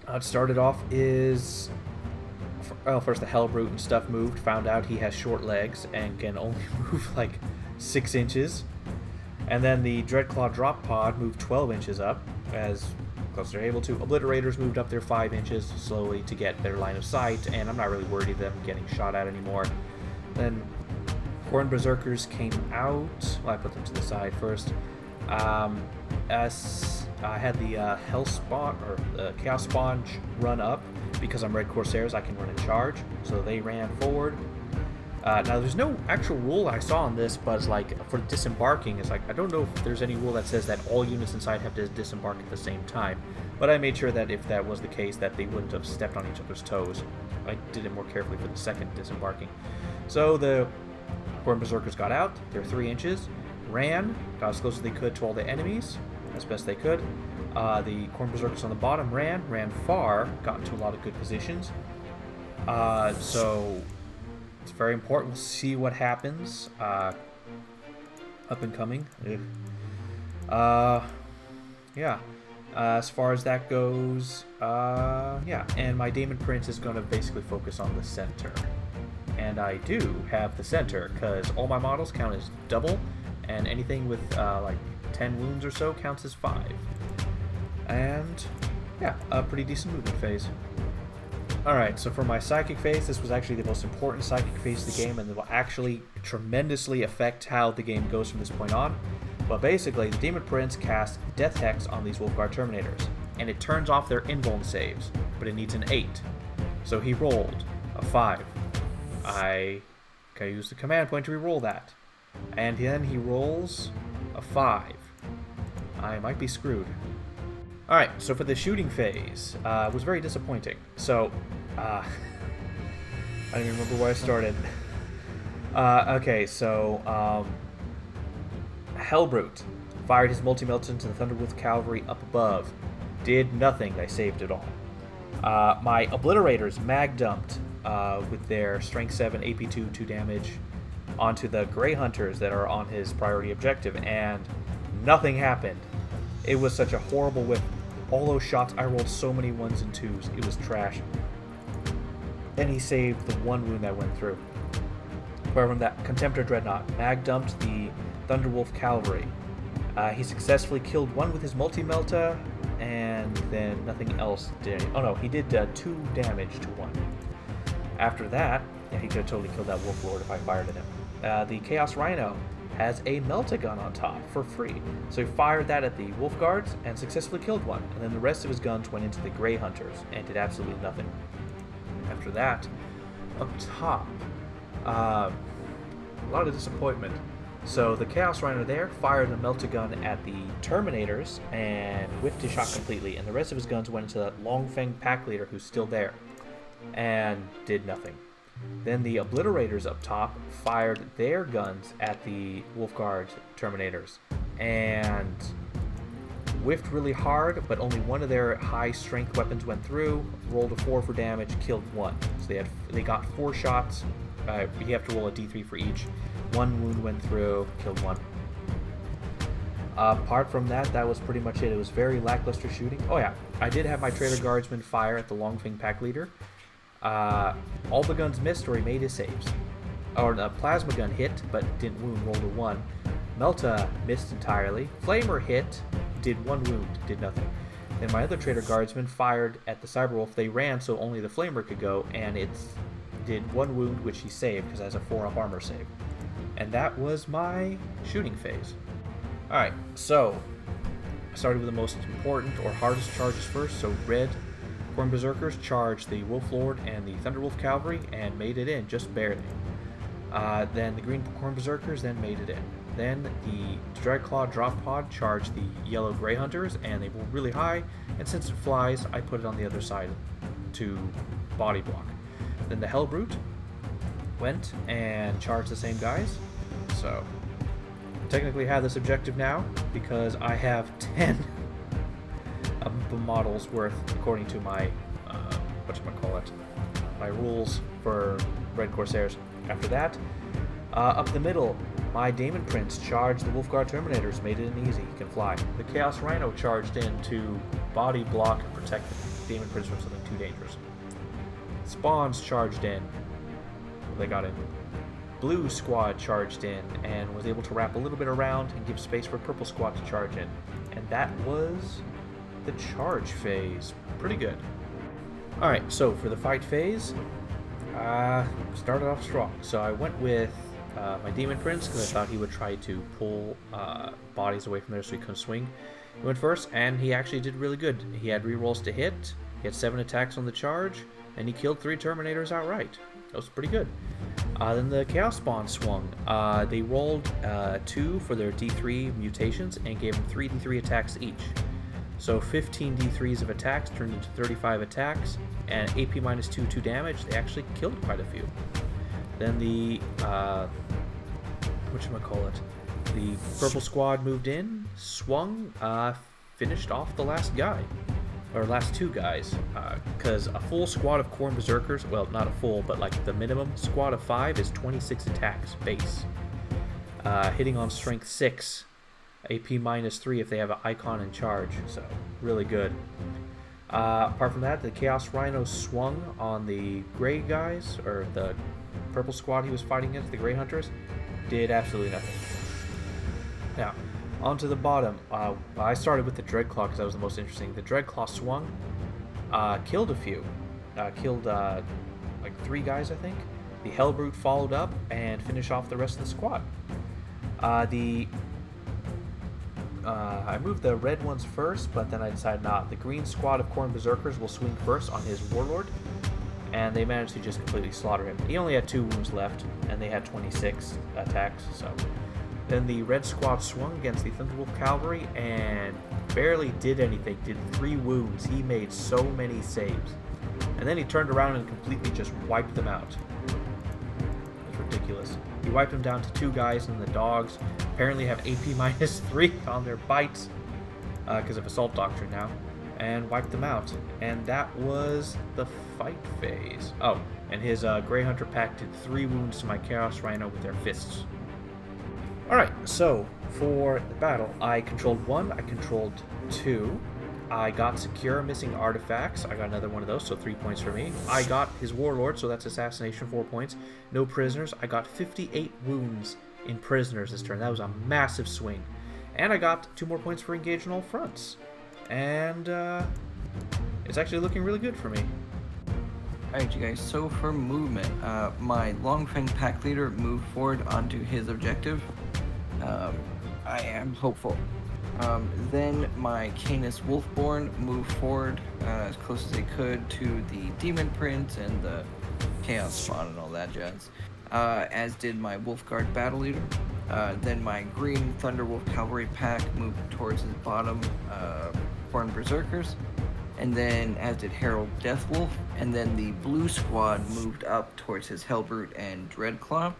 it started off is, first the Hellbrute and stuff moved, found out he has short legs and can only move like 6 inches. And then the Dreadclaw Drop Pod moved 12 inches up, as close as they're able to. Obliterators moved up their 5 inches slowly to get better line of sight, and I'm not really worried of them getting shot at anymore. Then Horn Berserkers came out. Well, I put them to the side first. As I had the Hell Spawn, or Chaos Sponge run up. Because I'm Red Corsairs, I can run a charge, so they ran forward. Now, there's no actual rule I saw on this, but it's like for disembarking, it's like I don't know if there's any rule that says that all units inside have to disembark at the same time. But I made sure that if that was the case, that they wouldn't have stepped on each other's toes. I did it more carefully for the second disembarking. So the Horn Berserkers got out, they're 3 inches, ran, got as close as they could to all the enemies, as best they could. The Horn Berserkers on the bottom ran far, got into a lot of good positions. So it's very important. We'll see what happens. Up and coming. Yeah. As far as that goes, yeah. And my Daemon Prince is going to basically focus on the center. And I do have the center, because all my models count as double, and anything with like 10 wounds or so counts as 5. And yeah, a pretty decent movement phase. Alright, so for my psychic phase, this was actually the most important psychic phase of the game, and it will actually tremendously affect how the game goes from this point on. But basically, the Daemon Prince casts Death Hex on these Wolfguard Terminators, and it turns off their invuln saves, but it needs an 8. So he rolled a 5. I can use the command point to reroll that. And then he rolls a 5. I might be screwed. Alright, so for the shooting phase, it was very disappointing. So, I don't even remember where I started. Okay, so, Hellbrute fired his multi-melton to the Thunderwolf Cavalry up above. Did nothing, they saved it all. My Obliterators mag-dumped with their Strength 7, AP2, 2 damage onto the Grey Hunters that are on his priority objective, and nothing happened. It was such a horrible whip. All those shots, I rolled so many 1s and 2s. It was trash. And he saved the 1 wound that went through. But from that Contemptor Dreadnought, mag dumped the Thunderwolf Cavalry. He successfully killed 1 with his multi-melta, and then nothing else did. Oh no, he did 2 damage to 1. After that, Yeah, he could have totally killed that Wolf Lord if I fired at him. The Chaos Rhino has a Melta-gun on top for free. So he fired that at the Wolf Guards and successfully killed one. And then the rest of his guns went into the Grey Hunters and did absolutely nothing. After that, up top, a lot of disappointment. So the Chaos Rhino there fired a Melta-gun at the Terminators and whiffed his shot completely. And the rest of his guns went into that Longfang Pack Leader who's still there and did nothing. Then the Obliterators up top fired their guns at the Wolf Guard Terminators and whiffed really hard, but only one of their high strength weapons went through, rolled a 4 for damage, killed one. So they got 4 shots. You have to roll a d3 for each. 1 wound went through, killed one. Apart from that, that was pretty much it. It was very lackluster shooting. Oh yeah, I did have my Traitor Guardsman fire at the Longfang Pack Leader. All the guns missed or he made his saves. Or the Plasma Gun hit, but didn't wound, rolled a 1. Melta missed entirely. Flamer hit, did 1 wound, did nothing. Then my other Traitor Guardsman fired at the Cyberwolf. They ran so only the Flamer could go, and it did 1 wound, which he saved because it has a 4-up armor save. And that was my shooting phase. Alright, so I started with the most important or hardest charges first. So red Khorne Berserkers charged the Wolf Lord and the Thunderwolf Cavalry and made it in, just barely. Then the green Khorne Berserkers then made it in. Then the Dreadclaw Drop Pod charged the yellow Grey Hunters and they were really high, and since it flies, I put it on the other side to body block. Then the Hellbrute went and charged the same guys. So technically have this objective now because I have 10 models worth according to my my rules for Red Corsairs. After that, up the middle, my Daemon Prince charged the Wolfguard Terminators, made it an easy, he can fly. The Chaos Rhino charged in to body block and protect the Daemon Prince from something too dangerous. Spawns charged in, they got in. Blue Squad charged in and was able to wrap a little bit around and give space for Purple Squad to charge in. And that was the charge phase. Pretty good. Alright, so for the fight phase, started off strong. So I went with my Demon Prince because I thought he would try to pull bodies away from there so he couldn't swing. He went first and he actually did really good. He had rerolls to hit, he had 7 attacks on the charge, and he killed 3 Terminators outright. That was pretty good. Then the Chaos Spawn swung. They rolled 2 for their D3 mutations and gave them 3 D3 attacks each. So 15 D3s of attacks turned into 35 attacks, and AP minus 2 damage. They actually killed quite a few. Then the the Purple Squad moved in, swung, finished off the last guy. Or last 2 guys, because a full squad of Khorne Berserkers, well, not a full, but like the minimum squad of 5 is 26 attacks base. Hitting on strength 6, AP minus 3 if they have an icon in charge, so really good. Apart from that, the Chaos Rhino swung on the gray guys, or the purple squad he was fighting against, the Grey Hunters, did absolutely nothing. Now, onto the bottom, I started with the Dreadclaw because that was the most interesting. The Dreadclaw swung, killed a few, killed like 3 guys I think. The Hellbrute followed up and finished off the rest of the squad. I moved the red ones first, but then I decided not. The green squad of Khorne Berserkers will swing first on his Warlord, and they managed to just completely slaughter him. He only had 2 wounds left, and they had 26 attacks, so... Then the red squad swung against the Thunderwolf Cavalry and barely did anything, did 3 wounds. He made so many saves. And then he turned around and completely just wiped them out. It's ridiculous. He wiped them down to 2 guys, and the dogs apparently have AP minus 3 on their bites because of Assault Doctrine now, and wiped them out. And that was the fight phase. Oh, and his Grey Hunter pack did 3 wounds to my Chaos Rhino with their fists. Alright, so for the battle, I controlled 1, I controlled 2, I got secure missing artifacts, I got another one of those, so 3 points for me. I got his Warlord, so that's assassination, 4 points. No prisoners, I got 58 wounds in prisoners this turn, that was a massive swing. And I got 2 more points for engaged on all fronts. And it's actually looking really good for me. Alright, you guys, so for movement, my Longfang pack leader moved forward onto his objective. I am hopeful. Then my Canis Wolfborn moved forward as close as they could to the Demon Prince and the Chaos Spawn and all that jazz, as did my Wolfguard Battle Leader. Then my Green Thunderwolf Cavalry pack moved towards his bottom Horn Berserkers, and then as did Herald Deathwolf, and then the Blue Squad moved up towards his Hellbrute and Dreadclaw.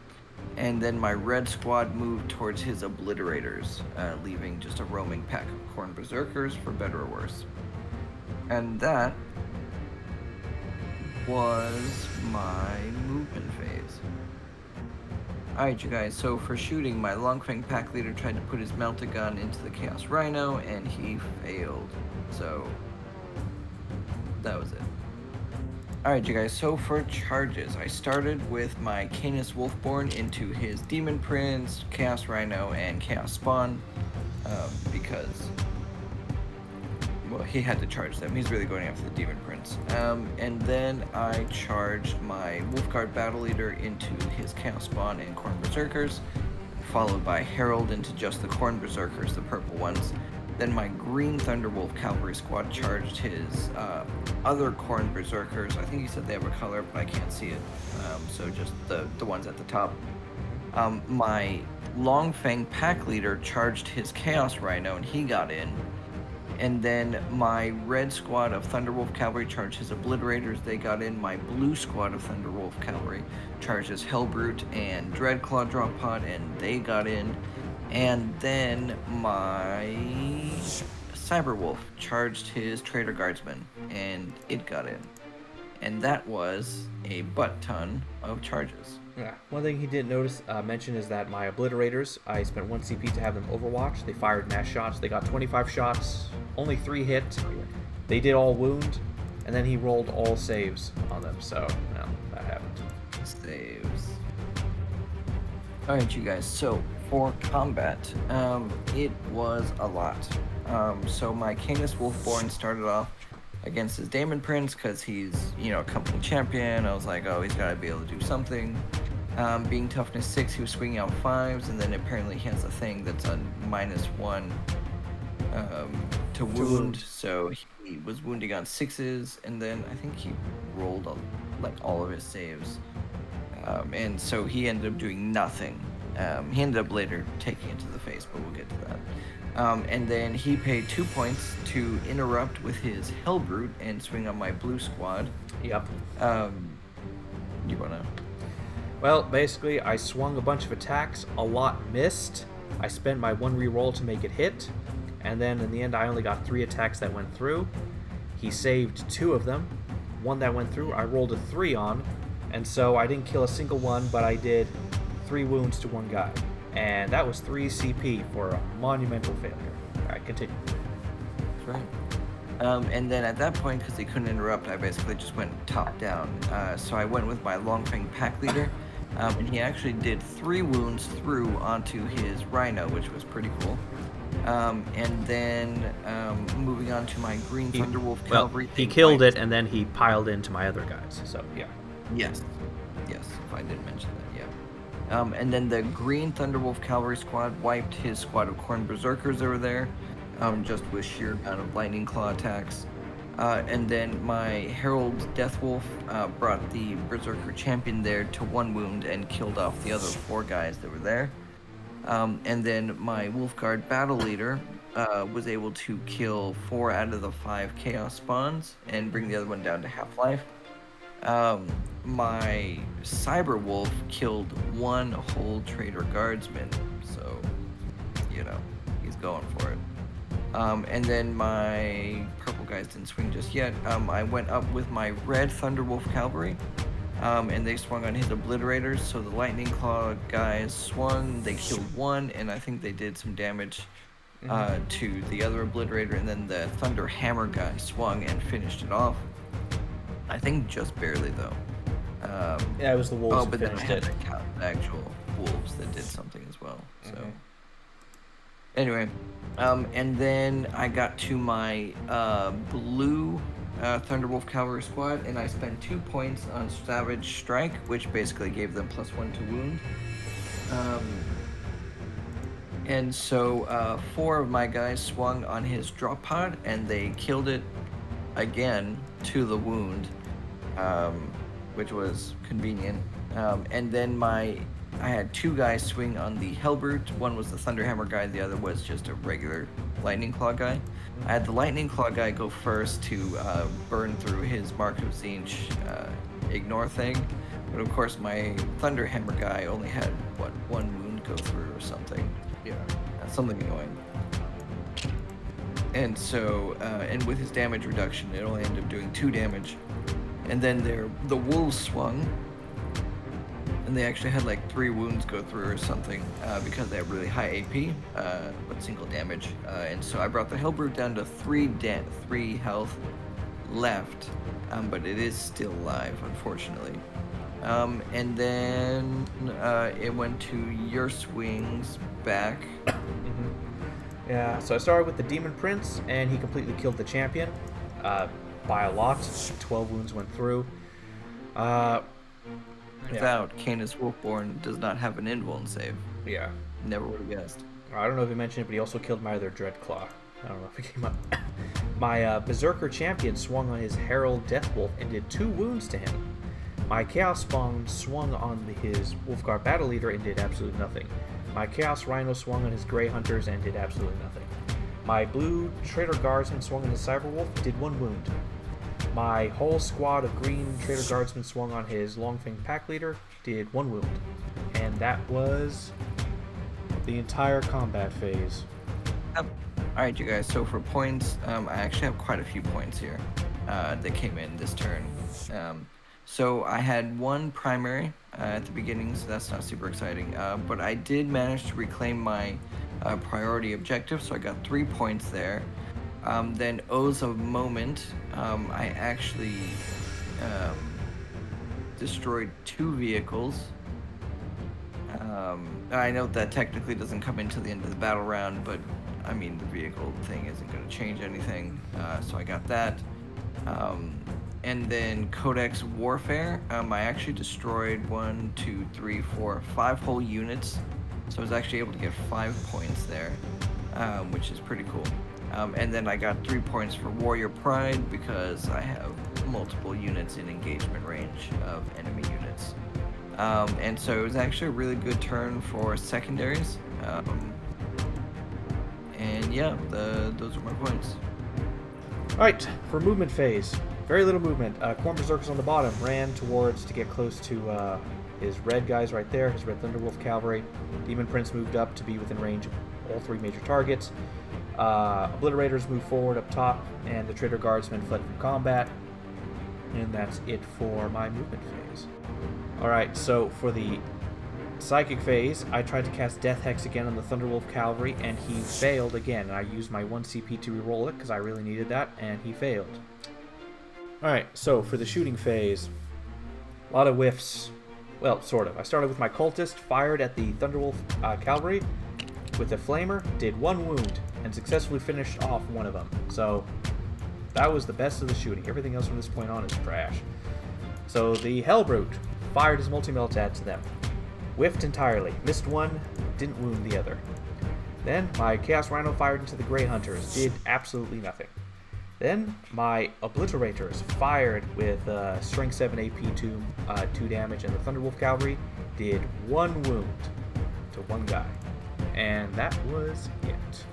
And then my red squad moved towards his Obliterators, leaving just a roaming pack of Khorne Berserkers for better or worse. And that was my movement phase. Alright, you guys, so for shooting, my Longfang pack leader tried to put his melta gun into the Chaos Rhino, and he failed. So, that was it. Alright, you guys, so for charges, I started with my Canis Wolfborn into his Demon Prince, Chaos Rhino, and Chaos Spawn, because, well, he had to charge them. He's really going after the Demon Prince. And then I charged my Wolfguard Battle Leader into his Chaos Spawn and Khorne Berserkers, followed by Herald into just the Khorne Berserkers, the purple ones. Then my Green Thunderwolf Cavalry Squad charged his other Khorne Berserkers. I think he said they have a color, but I can't see it. So just the ones at the top. My Longfang Pack Leader charged his Chaos Rhino, and he got in. And then my red squad of Thunderwolf Cavalry charged his Obliterators. They got in. My blue squad of Thunderwolf Cavalry charged his Hellbrute and Dreadclaw Drop Pod, and they got in. And then my Cyberwolf charged his Traitor Guardsman, and it got in. And that was a butt ton of charges. Yeah. One thing he didn't mention is that my Obliterators, I spent 1 CP to have them overwatch. They fired mass shots. They got 25 shots, only 3 hit. They did all wound, and then he rolled all saves on them. So, no, that happened. Saves. Alright, you guys, so for combat, it was a lot. So my Canis Wolfborn started off against his Demon Prince because he's, a company champion. I was like, oh, he's got to be able to do something. Being toughness 6, he was swinging out 5s, and then apparently he has a thing that's a -1 to wound. So he was wounding on 6s, and then I think he rolled all of his saves. And so he ended up doing nothing. He ended up later taking it to the face, but we'll get to that. And then he paid 2 points to interrupt with his Hellbrute and swing on my blue squad. Yep. You wanna? Well, basically, I swung a bunch of attacks. A lot missed. I spent my 1 reroll to make it hit. And then in the end, I only got 3 attacks that went through. He saved 2 of them. 1 that went through, I rolled a 3 on. And so I didn't kill a single one, but I did 3 wounds to 1 guy. And that was 3 CP for a monumental failure. Alright, continue. That's right. And then at that point, because he couldn't interrupt, I basically just went top down. So I went with my Longfang Pack Leader, and he actually did 3 wounds through onto his Rhino, which was pretty cool. And then moving on to my Green Thunderwolf Cavalry. He killed it, and then he piled into my other guys, so yeah. Yes, if I didn't mention that, yeah. And then the Green Thunderwolf Cavalry Squad wiped his squad of Khorne Berserkers over there, just with sheer amount of Lightning Claw attacks. And then my Herald Deathwolf brought the Berserker Champion there to 1 wound and killed off the other 4 guys that were there. And then my Wolfguard Battle Leader was able to kill 4 out of the 5 Chaos Spawns and bring the other one down to half-life. My Cyberwolf killed 1 whole Traitor Guardsman, so, he's going for it. And then my purple guys didn't swing just yet. I went up with my red Thunderwolf Cavalry, and they swung on his Obliterators, so the Lightning Claw guys swung, they killed 1, and I think they did some damage to the other Obliterator, and then the Thunder Hammer guy swung and finished it off. I think just barely, though. Yeah, it was the wolves that but then I finished had it. to count the actual wolves that did something as well. So, Anyway, and then I got to my blue Thunderwolf Cavalry Squad, and I spent 2 points on Savage Strike, which basically gave them +1 to wound. And so 4 of my guys swung on his drop pod, and they killed it again to the wound, which was convenient. And then I had 2 guys swing on the Hellbrute. One was the Thunderhammer guy, the other was just a regular Lightning Claw guy. I had the Lightning Claw guy go first to burn through his Mark of Zinch ignore thing. But of course, my Thunderhammer guy only had, 1 wound go through or something. Yeah. Something annoying. And so, and with his damage reduction, it only ended up doing 2 damage. And then the wolves swung, and they actually had like 3 wounds go through or something, because they have really high AP, but single damage. And so I brought the Hellbrute down to 3 health left, but it is still alive, unfortunately. And then it went to your swings back. Yeah, so I started with the Demon Prince, and he completely killed the champion by a lot. 12 wounds went through. Without Canis Wolfborn does not have an invuln save. Yeah. Never would have guessed. I don't know if he mentioned it, but he also killed my other Dreadclaw. I don't know if it came up. My Berserker champion swung on his Herald Deathwolf and did 2 wounds to him. My Chaos Spawn swung on his Wolfguard Battle Leader and did absolutely nothing. My Chaos Rhino swung on his Grey Hunters and did absolutely nothing. My Blue Traitor Guardsman swung on his Cyberwolf, did 1 wound. My whole squad of Green Traitor Guardsmen swung on his Longfang Pack Leader, did 1 wound. And that was the entire combat phase. Alright, you guys, so for points, I actually have quite a few points here that came in this turn. So I had 1 primary at the beginning, so that's not super exciting. But I did manage to reclaim my priority objective, so I got 3 points there. Then O's of Moment, I actually destroyed 2 vehicles. I know that technically doesn't come into the end of the battle round, but I mean the vehicle thing isn't going to change anything, so I got that. And then Codex Warfare, I actually destroyed 5 whole units, so I was actually able to get 5 points there, which is pretty cool. And then I got 3 points for Warrior Pride because I have multiple units in engagement range of enemy units. And so it was actually a really good turn for Secondaries. And yeah, those are my points. Alright, for movement phase. Very little movement. Corn Berserkers on the bottom ran towards to get close to his red guys right there, his red Thunderwolf Cavalry. Demon Prince moved up to be within range of all 3 major targets. Obliterators moved forward up top, and the Traitor Guardsmen fled from combat. And that's it for my movement phase. Alright, so for the Psychic phase, I tried to cast Death Hex again on the Thunderwolf Cavalry, and he failed again. I used my 1 CP to reroll it, because I really needed that, and he failed. Alright, so for the shooting phase, a lot of whiffs. Well, sort of. I started with my Cultist, fired at the Thunderwolf Cavalry with a Flamer, did 1 wound, and successfully finished off one of them. So, that was the best of the shooting. Everything else from this point on is trash. So, the Hellbrute fired his multi-meltat to them. Whiffed entirely. Missed one, didn't wound the other. Then, my Chaos Rhino fired into the Grey Hunters, did absolutely nothing. Then, my Obliterators fired with Strength 7 AP 2 damage, and the Thunderwolf Cavalry did 1 wound to 1 guy. And that was it.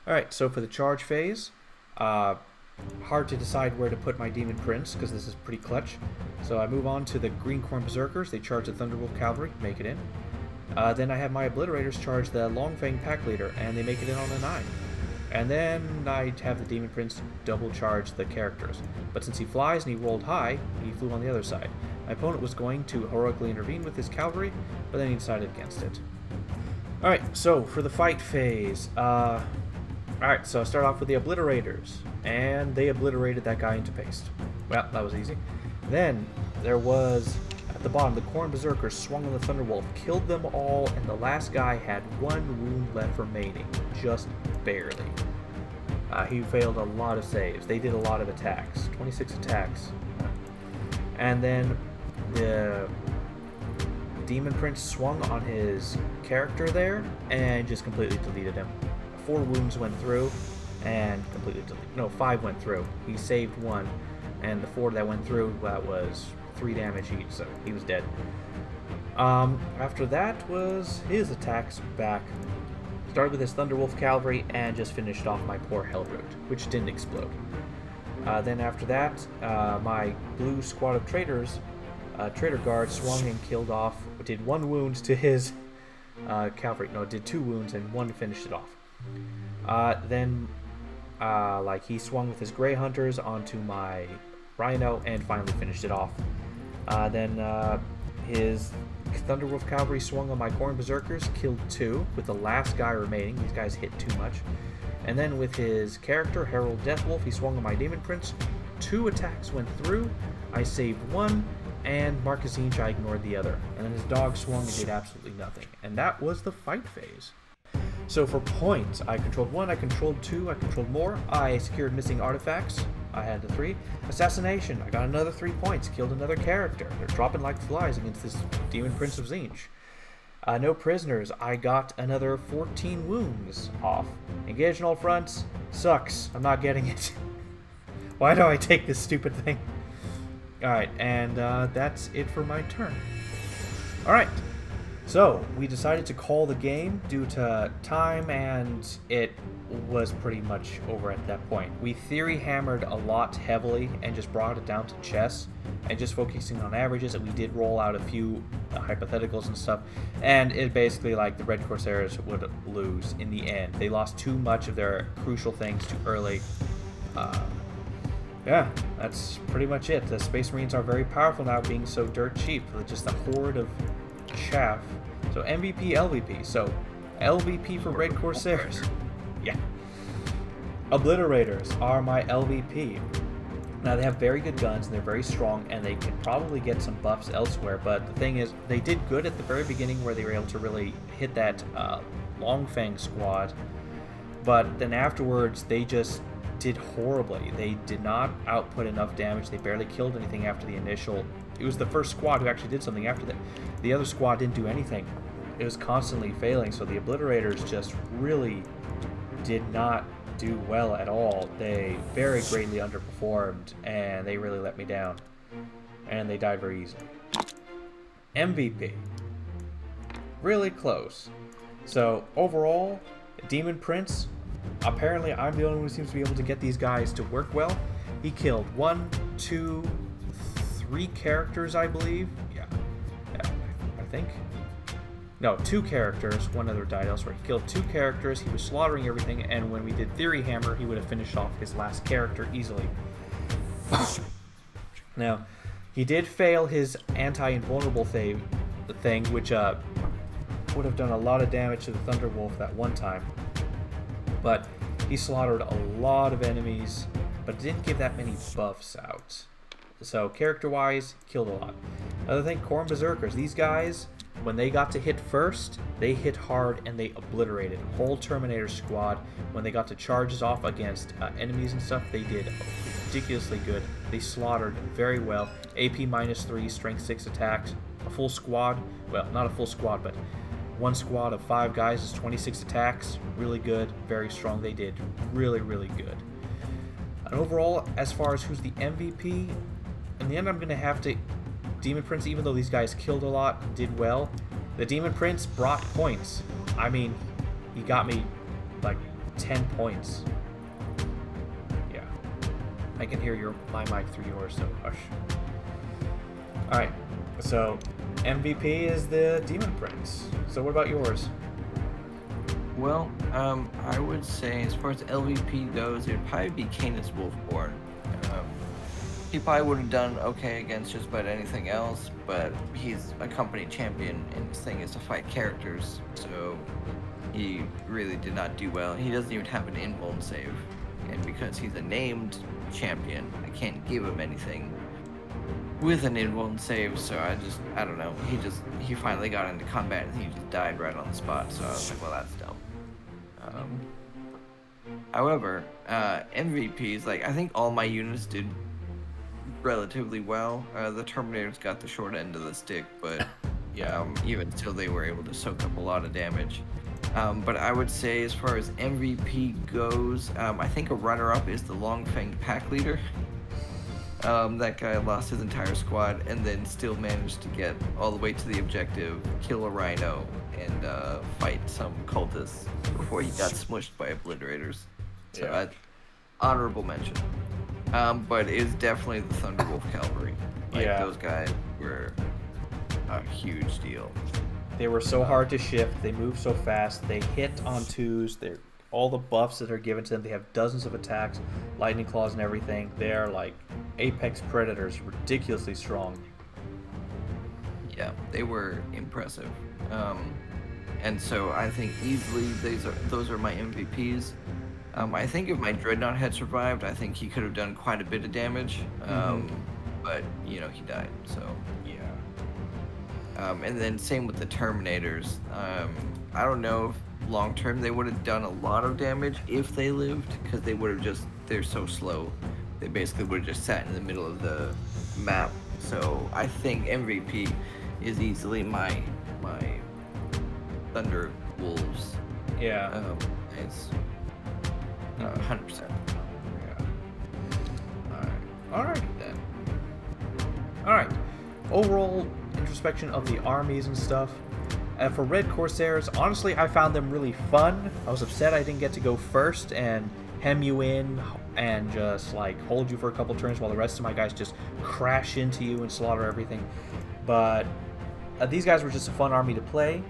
Alright, so for the charge phase, hard to decide where to put my Demon Prince, because this is pretty clutch. So I move on to the Green Corn Berserkers. They charge the Thunderwolf Cavalry, make it in. Then I have my Obliterators charge the Longfang Pack Leader, and they make it in on a 9. And then I have the Demon Prince double charge the characters. But since he flies and he rolled high, he flew on the other side. My opponent was going to heroically intervene with his cavalry, but then he decided against it. Alright, so for the fight phase, alright, so I start off with the Obliterators, and they obliterated that guy into paste. Well, that was easy. Then there was at the bottom, the Khorne Berserkers swung on the Thunderwolf, killed them all, and the last guy had 1 wound left remaining, just barely. He failed a lot of saves. They did a lot of attacks, 26 attacks. And then the Demon Prince swung on his character there and just completely deleted him. 4 wounds went through and completely deleted. No, 5 went through. He saved 1, and the 4 that went through, that was 3 damage each, so he was dead. After that was his attacks back. Started with his Thunderwolf Cavalry and just finished off my poor Hellroot, which didn't explode. Then after that, my blue squad of traitors, Traitor Guard, swung and killed off, did 1 wound to his cavalry. No, did 2 wounds and 1 finished it off. Then he swung with his Grey Hunters onto my Rhino and finally finished it off. Then his Thunderwolf Cavalry swung on my Khorne Berserkers, killed 2, with the last guy remaining. These guys hit too much. And then with his character, Herald Deathwolf, he swung on my Demon Prince. 2 attacks went through. I saved 1, and Marcus Inch, I ignored the other. And then his dog swung and did absolutely nothing. And that was the fight phase. So for points, I controlled 1, I controlled 2, I controlled more. I secured missing artifacts. I had the 3. Assassination, I got another 3 points, killed another character. They're dropping like flies against this Demon Prince of Tzeentch. No prisoners, I got another 14 wounds off. Engaged on all fronts, sucks, I'm not getting it. Why do I take this stupid thing? Alright, and that's it for my turn. Alright, so we decided to call the game due to time, and it was pretty much over at that point. We theory hammered a lot heavily and just brought it down to chess and just focusing on averages, and we did roll out a few hypotheticals and stuff, and it basically the Red Corsairs would lose in the end. They lost too much of their crucial things too early. Yeah, that's pretty much it. The Space Marines are very powerful now, being so dirt cheap. They're just a horde of chaff. So MVP, LVP. So LVP for Red Corsairs. Yeah. Obliterators are my LVP. Now, they have very good guns, and they're very strong, and they can probably get some buffs elsewhere, but the thing is, they did good at the very beginning where they were able to really hit that Longfang squad, but then afterwards, they just did horribly. They did not output enough damage. They barely killed anything after the initial. It was the first squad who actually did something after that. The other squad didn't do anything. It was constantly failing, so the Obliterators just really did not do well at all. They very greatly underperformed, and they really let me down. And they died very easily. MVP. Really close. So, overall, Demon Prince, apparently I'm the only one who seems to be able to get these guys to work well. He killed 1, 2, 3 characters, I believe. Yeah, I think. No, 2 characters. 1 other died elsewhere. He killed 2 characters. He was slaughtering everything, and when we did Theory Hammer, he would have finished off his last character easily. Now, he did fail his anti-invulnerable thing, which would have done a lot of damage to the Thunderwolf that one time. But he slaughtered a lot of enemies, but didn't give that many buffs out. So, character-wise, killed a lot. Another thing, Khorne Berserkers. These guys, when they got to hit first, they hit hard and they obliterated. Whole Terminator squad, when they got to charges off against enemies and stuff, they did ridiculously good. They slaughtered very well. AP -3, strength 6 attacks. A full squad, well, not a full squad, but one squad of 5 guys is 26 attacks. Really good, very strong. They did really, really good. And overall, as far as who's the MVP, in the end, I'm going to have to... Demon Prince, even though these guys killed a lot, did well. The Demon Prince brought points. I mean, he got me like 10 points. Yeah. I can hear my mic through yours, so hush. Alright, so MVP is the Demon Prince. So what about yours? Well, I would say as far as LVP goes, it would probably be Canis Wolfborn. He probably would have done okay against just about anything else, but he's a company champion, and his thing is to fight characters, so he really did not do well. He doesn't even have an invuln save, and because he's a named champion, I can't give him anything. with an in-one save, so I don't know. He finally got into combat and he just died right on the spot. So I was like, well, that's dumb. Um, However, MVPs, like I think all my units did relatively well. The Terminators got the short end of the stick, but even still, they were able to soak up a lot of damage. But I would say, as far as MVP goes, I think a runner-up is the Longfang Pack Leader. That guy lost his entire squad and then still managed to get all the way to the objective, kill a rhino, and fight some cultists before he got smushed by obliterators. So honorable mention. But it is definitely the Thunderwolf Cavalry. Those guys were a huge deal. They were so hard to shift. They move so fast. They hit on twos. They're all the buffs that are given to them. They have dozens of attacks, lightning claws and everything. They are like apex predators, ridiculously strong. Yeah, they were impressive. And so I think easily those are my MVPs. I think if my Dreadnought had survived, I think he could have done quite a bit of damage. But he died. So yeah. And then same with the Terminators. I don't know if long term they would have done a lot of damage if they lived, because they're so slow. They basically would have just sat in the middle of the map. So I think MVP is easily my Thunder Wolves. Yeah. It's 100%. Yeah. Alright then. Alright. Overall introspection of the armies and stuff. For Red Corsairs, honestly, I found them really fun. I was upset I didn't get to go first and hem you in and just like hold you for a couple turns while the rest of my guys just crash into you and slaughter everything. But these guys were just a fun army to play.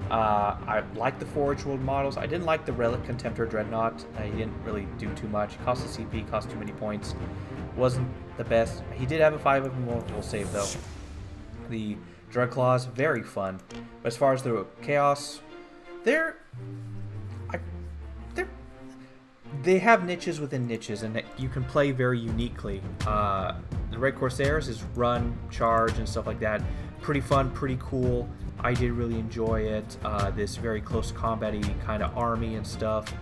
I liked the Forge World models. I didn't like the Relic Contemptor Dreadnought. He didn't really do too much. He cost the CP, cost too many points. Wasn't the best. He did have a 5 of them will save though. The Dreadclaws, very fun. But as far as the Chaos, they have niches within niches, and you can play very uniquely. The Red Corsairs is run, charge, and stuff like that. Pretty fun, pretty cool. I did really enjoy it. This very close combat-y kind of army and stuff.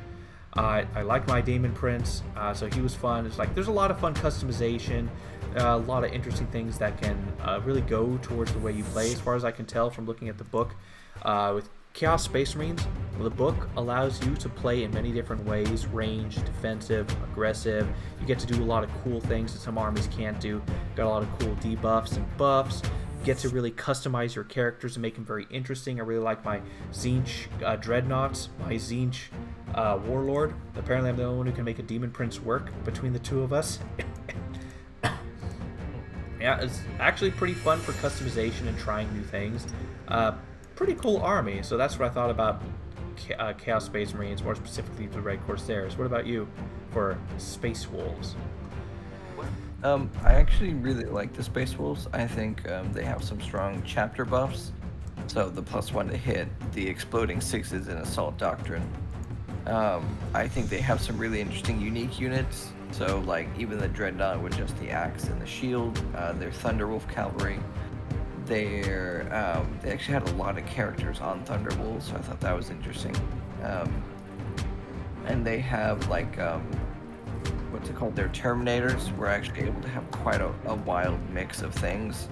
I like my Daemon Prince, so he was fun. It's like there's a lot of fun customization, a lot of interesting things that can really go towards the way you play, as far as I can tell from looking at the book. With Chaos Space Marines, the book allows you to play in many different ways: range, defensive, aggressive. You get to do a lot of cool things that some armies can't do. Got a lot of cool debuffs and buffs. Get to really customize your characters and make them very interesting. I really like my Tzeentch Dreadnoughts, my Tzeentch Warlord. Apparently I'm the only one who can make a Demon Prince work between the two of us. Yeah, it's actually pretty fun for customization and trying new things. Pretty cool army, so that's what I thought about Chaos Space Marines, more specifically the Red Corsairs. What about you for Space Wolves? I actually really like the Space Wolves. I think they have some strong chapter buffs. So the +1 to hit, the exploding 6s in Assault Doctrine. I think they have some really interesting unique units. So like even the Dreadnought with just the axe and the shield, their Thunderwolf Cavalry. They actually had a lot of characters on Thunderwolves, so I thought that was interesting. And they have like what's it called? Their Terminators were actually able to have quite a wild mix of things.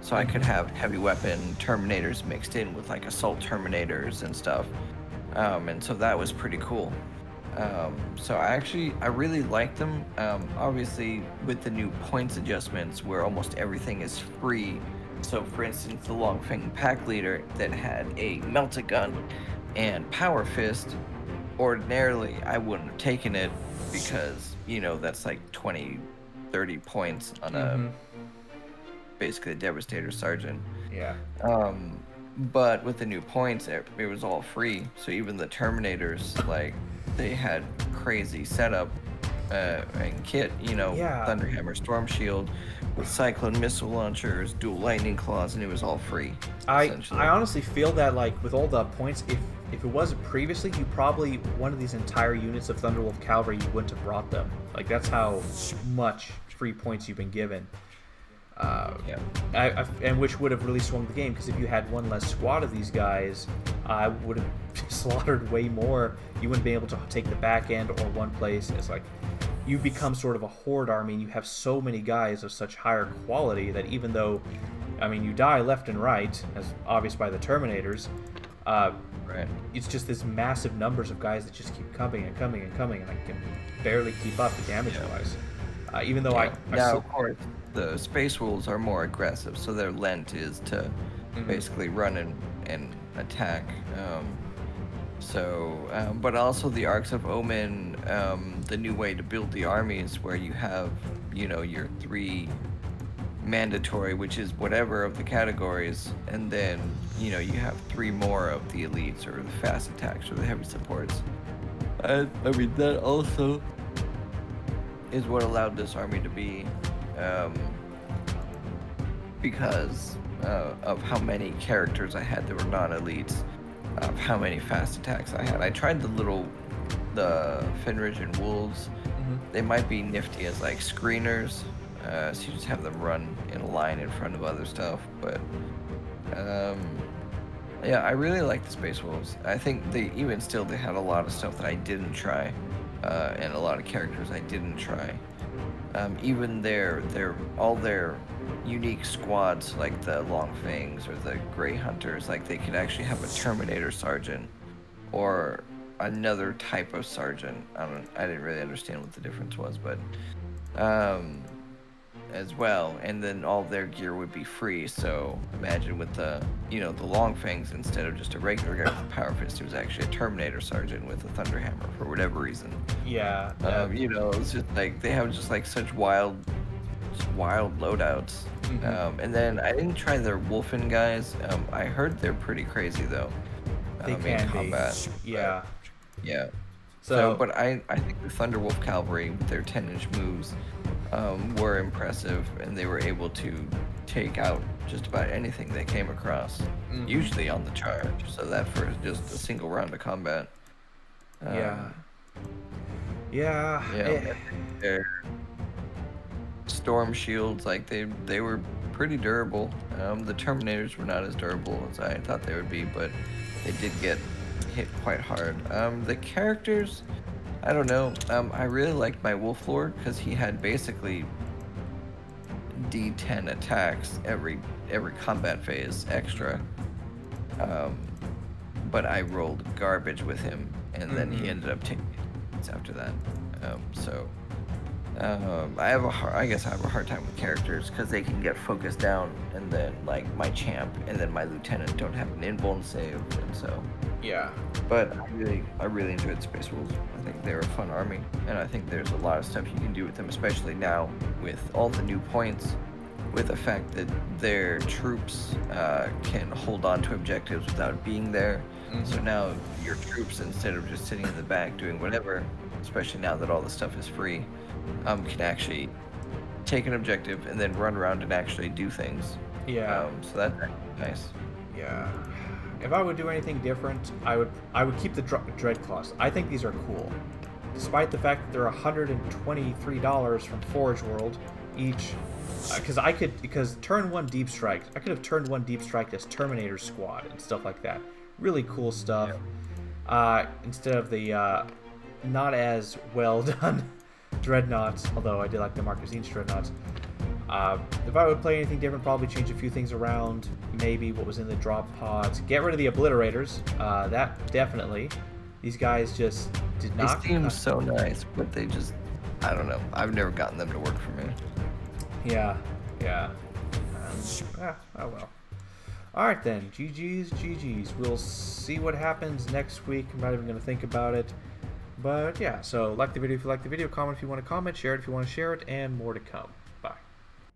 So I could have heavy weapon Terminators mixed in with like assault Terminators and stuff. And so that was pretty cool. So I really like them. Obviously with the new points adjustments where almost everything is free. So for instance, the Longfang Pack Leader that had a Melt-A-Gun and Power Fist, ordinarily I wouldn't have taken it because, that's like 20, 30 points on a basically a Devastator Sergeant. Yeah. But with the new points, it was all free. So even the Terminators, like, they had crazy setup and kit, Thunderhammer Storm Shield with Cyclone Missile Launchers, dual Lightning Claws, and it was all free. I honestly feel that, like, with all the points, if it wasn't previously, you probably, one of these entire units of Thunderwolf Cavalry, you wouldn't have brought them. Like, that's how much free points you've been given. Yeah. And which would have really swung the game, because if you had one less squad of these guys, I would have slaughtered way more. You wouldn't be able to take the back end or one place. It's like you become sort of a horde army, and you have so many guys of such higher quality that even though, I mean, you die left and right, as obvious by the Terminators, Right. it's just this massive numbers of guys that just keep coming and coming and coming, and I can barely keep up damage-wise. Even though I now, still... of course, the Space Wolves are more aggressive, so their lent is to basically run and attack. But also the Arks of Omen, the new way to build the armies, where you have, your 3 mandatory, which is whatever of the categories, and then, you have 3 more of the elites or the fast attacks or the heavy supports. I mean, that also is what allowed this army to be, because of how many characters I had that were non-elites, of how many fast attacks I had. I tried the Fenrisian Wolves. They might be nifty as like screeners, so you just have them run in a line in front of other stuff, but yeah, I really like the Space Wolves. I think they had a lot of stuff that I didn't try, and a lot of characters I didn't try. Even all their unique squads, like the Long Fangs or the Grey Hunters, like they could actually have a Terminator Sergeant or another type of Sergeant. I didn't really understand what the difference was, but as well, and then all their gear would be free. So imagine with the Long Fangs, instead of just a regular guy with a power fist, it was actually a Terminator Sergeant with a thunder hammer for whatever reason. Yeah. It's just like they have just like such wild loadouts. And then I didn't try their Wolfen guys. I heard they're pretty crazy though. They can in combat. be. Yeah. Yeah. So, but I think the Thunderwolf Cavalry with their 10-inch moves were impressive, and they were able to take out just about anything they came across, usually on the charge. So that for just a single round of combat. Yeah. Their storm shields, like they were pretty durable. The Terminators were not as durable as I thought they would be, but they did get hit quite hard. The characters, I don't know. I really liked my Wolf Lord because he had basically D10 attacks every combat phase extra. But I rolled garbage with him, and then he ended up taking hits after that. I guess I have a hard time with characters because they can get focused down, and then like my champ and then my lieutenant don't have an invuln save, and so. Yeah. But I really enjoyed Space Wolves. I think they're a fun army, and I think there's a lot of stuff you can do with them, especially now with all the new points, with the fact that their troops can hold on to objectives without being there. So now your troops, instead of just sitting in the back doing whatever, especially now that all the stuff is free, can actually take an objective and then run around and actually do things. Yeah. So that's nice. Yeah. If I would do anything different, I would keep the Dreadclaws. I think these are cool, despite the fact that they're $123 from Forge World each. Because turn 1 Deep Strike, I could have turned 1 Deep Strike as Terminator Squad and stuff like that. Really cool stuff. Yeah. Instead of the not as well done Dreadnoughts, although I did like the Marquesine's Dreadnoughts. If I would play anything different, probably change a few things around. Maybe what was in the drop pods. Get rid of the Obliterators. That definitely. These guys just did not. They seem so nice, but they just, I don't know. I've never gotten them to work for me. Yeah. Oh well. Alright then. GG's. We'll see what happens next week. I'm not even going to think about it. But yeah, so like the video if you like the video, comment if you want to comment, share it if you want to share it, and more to come.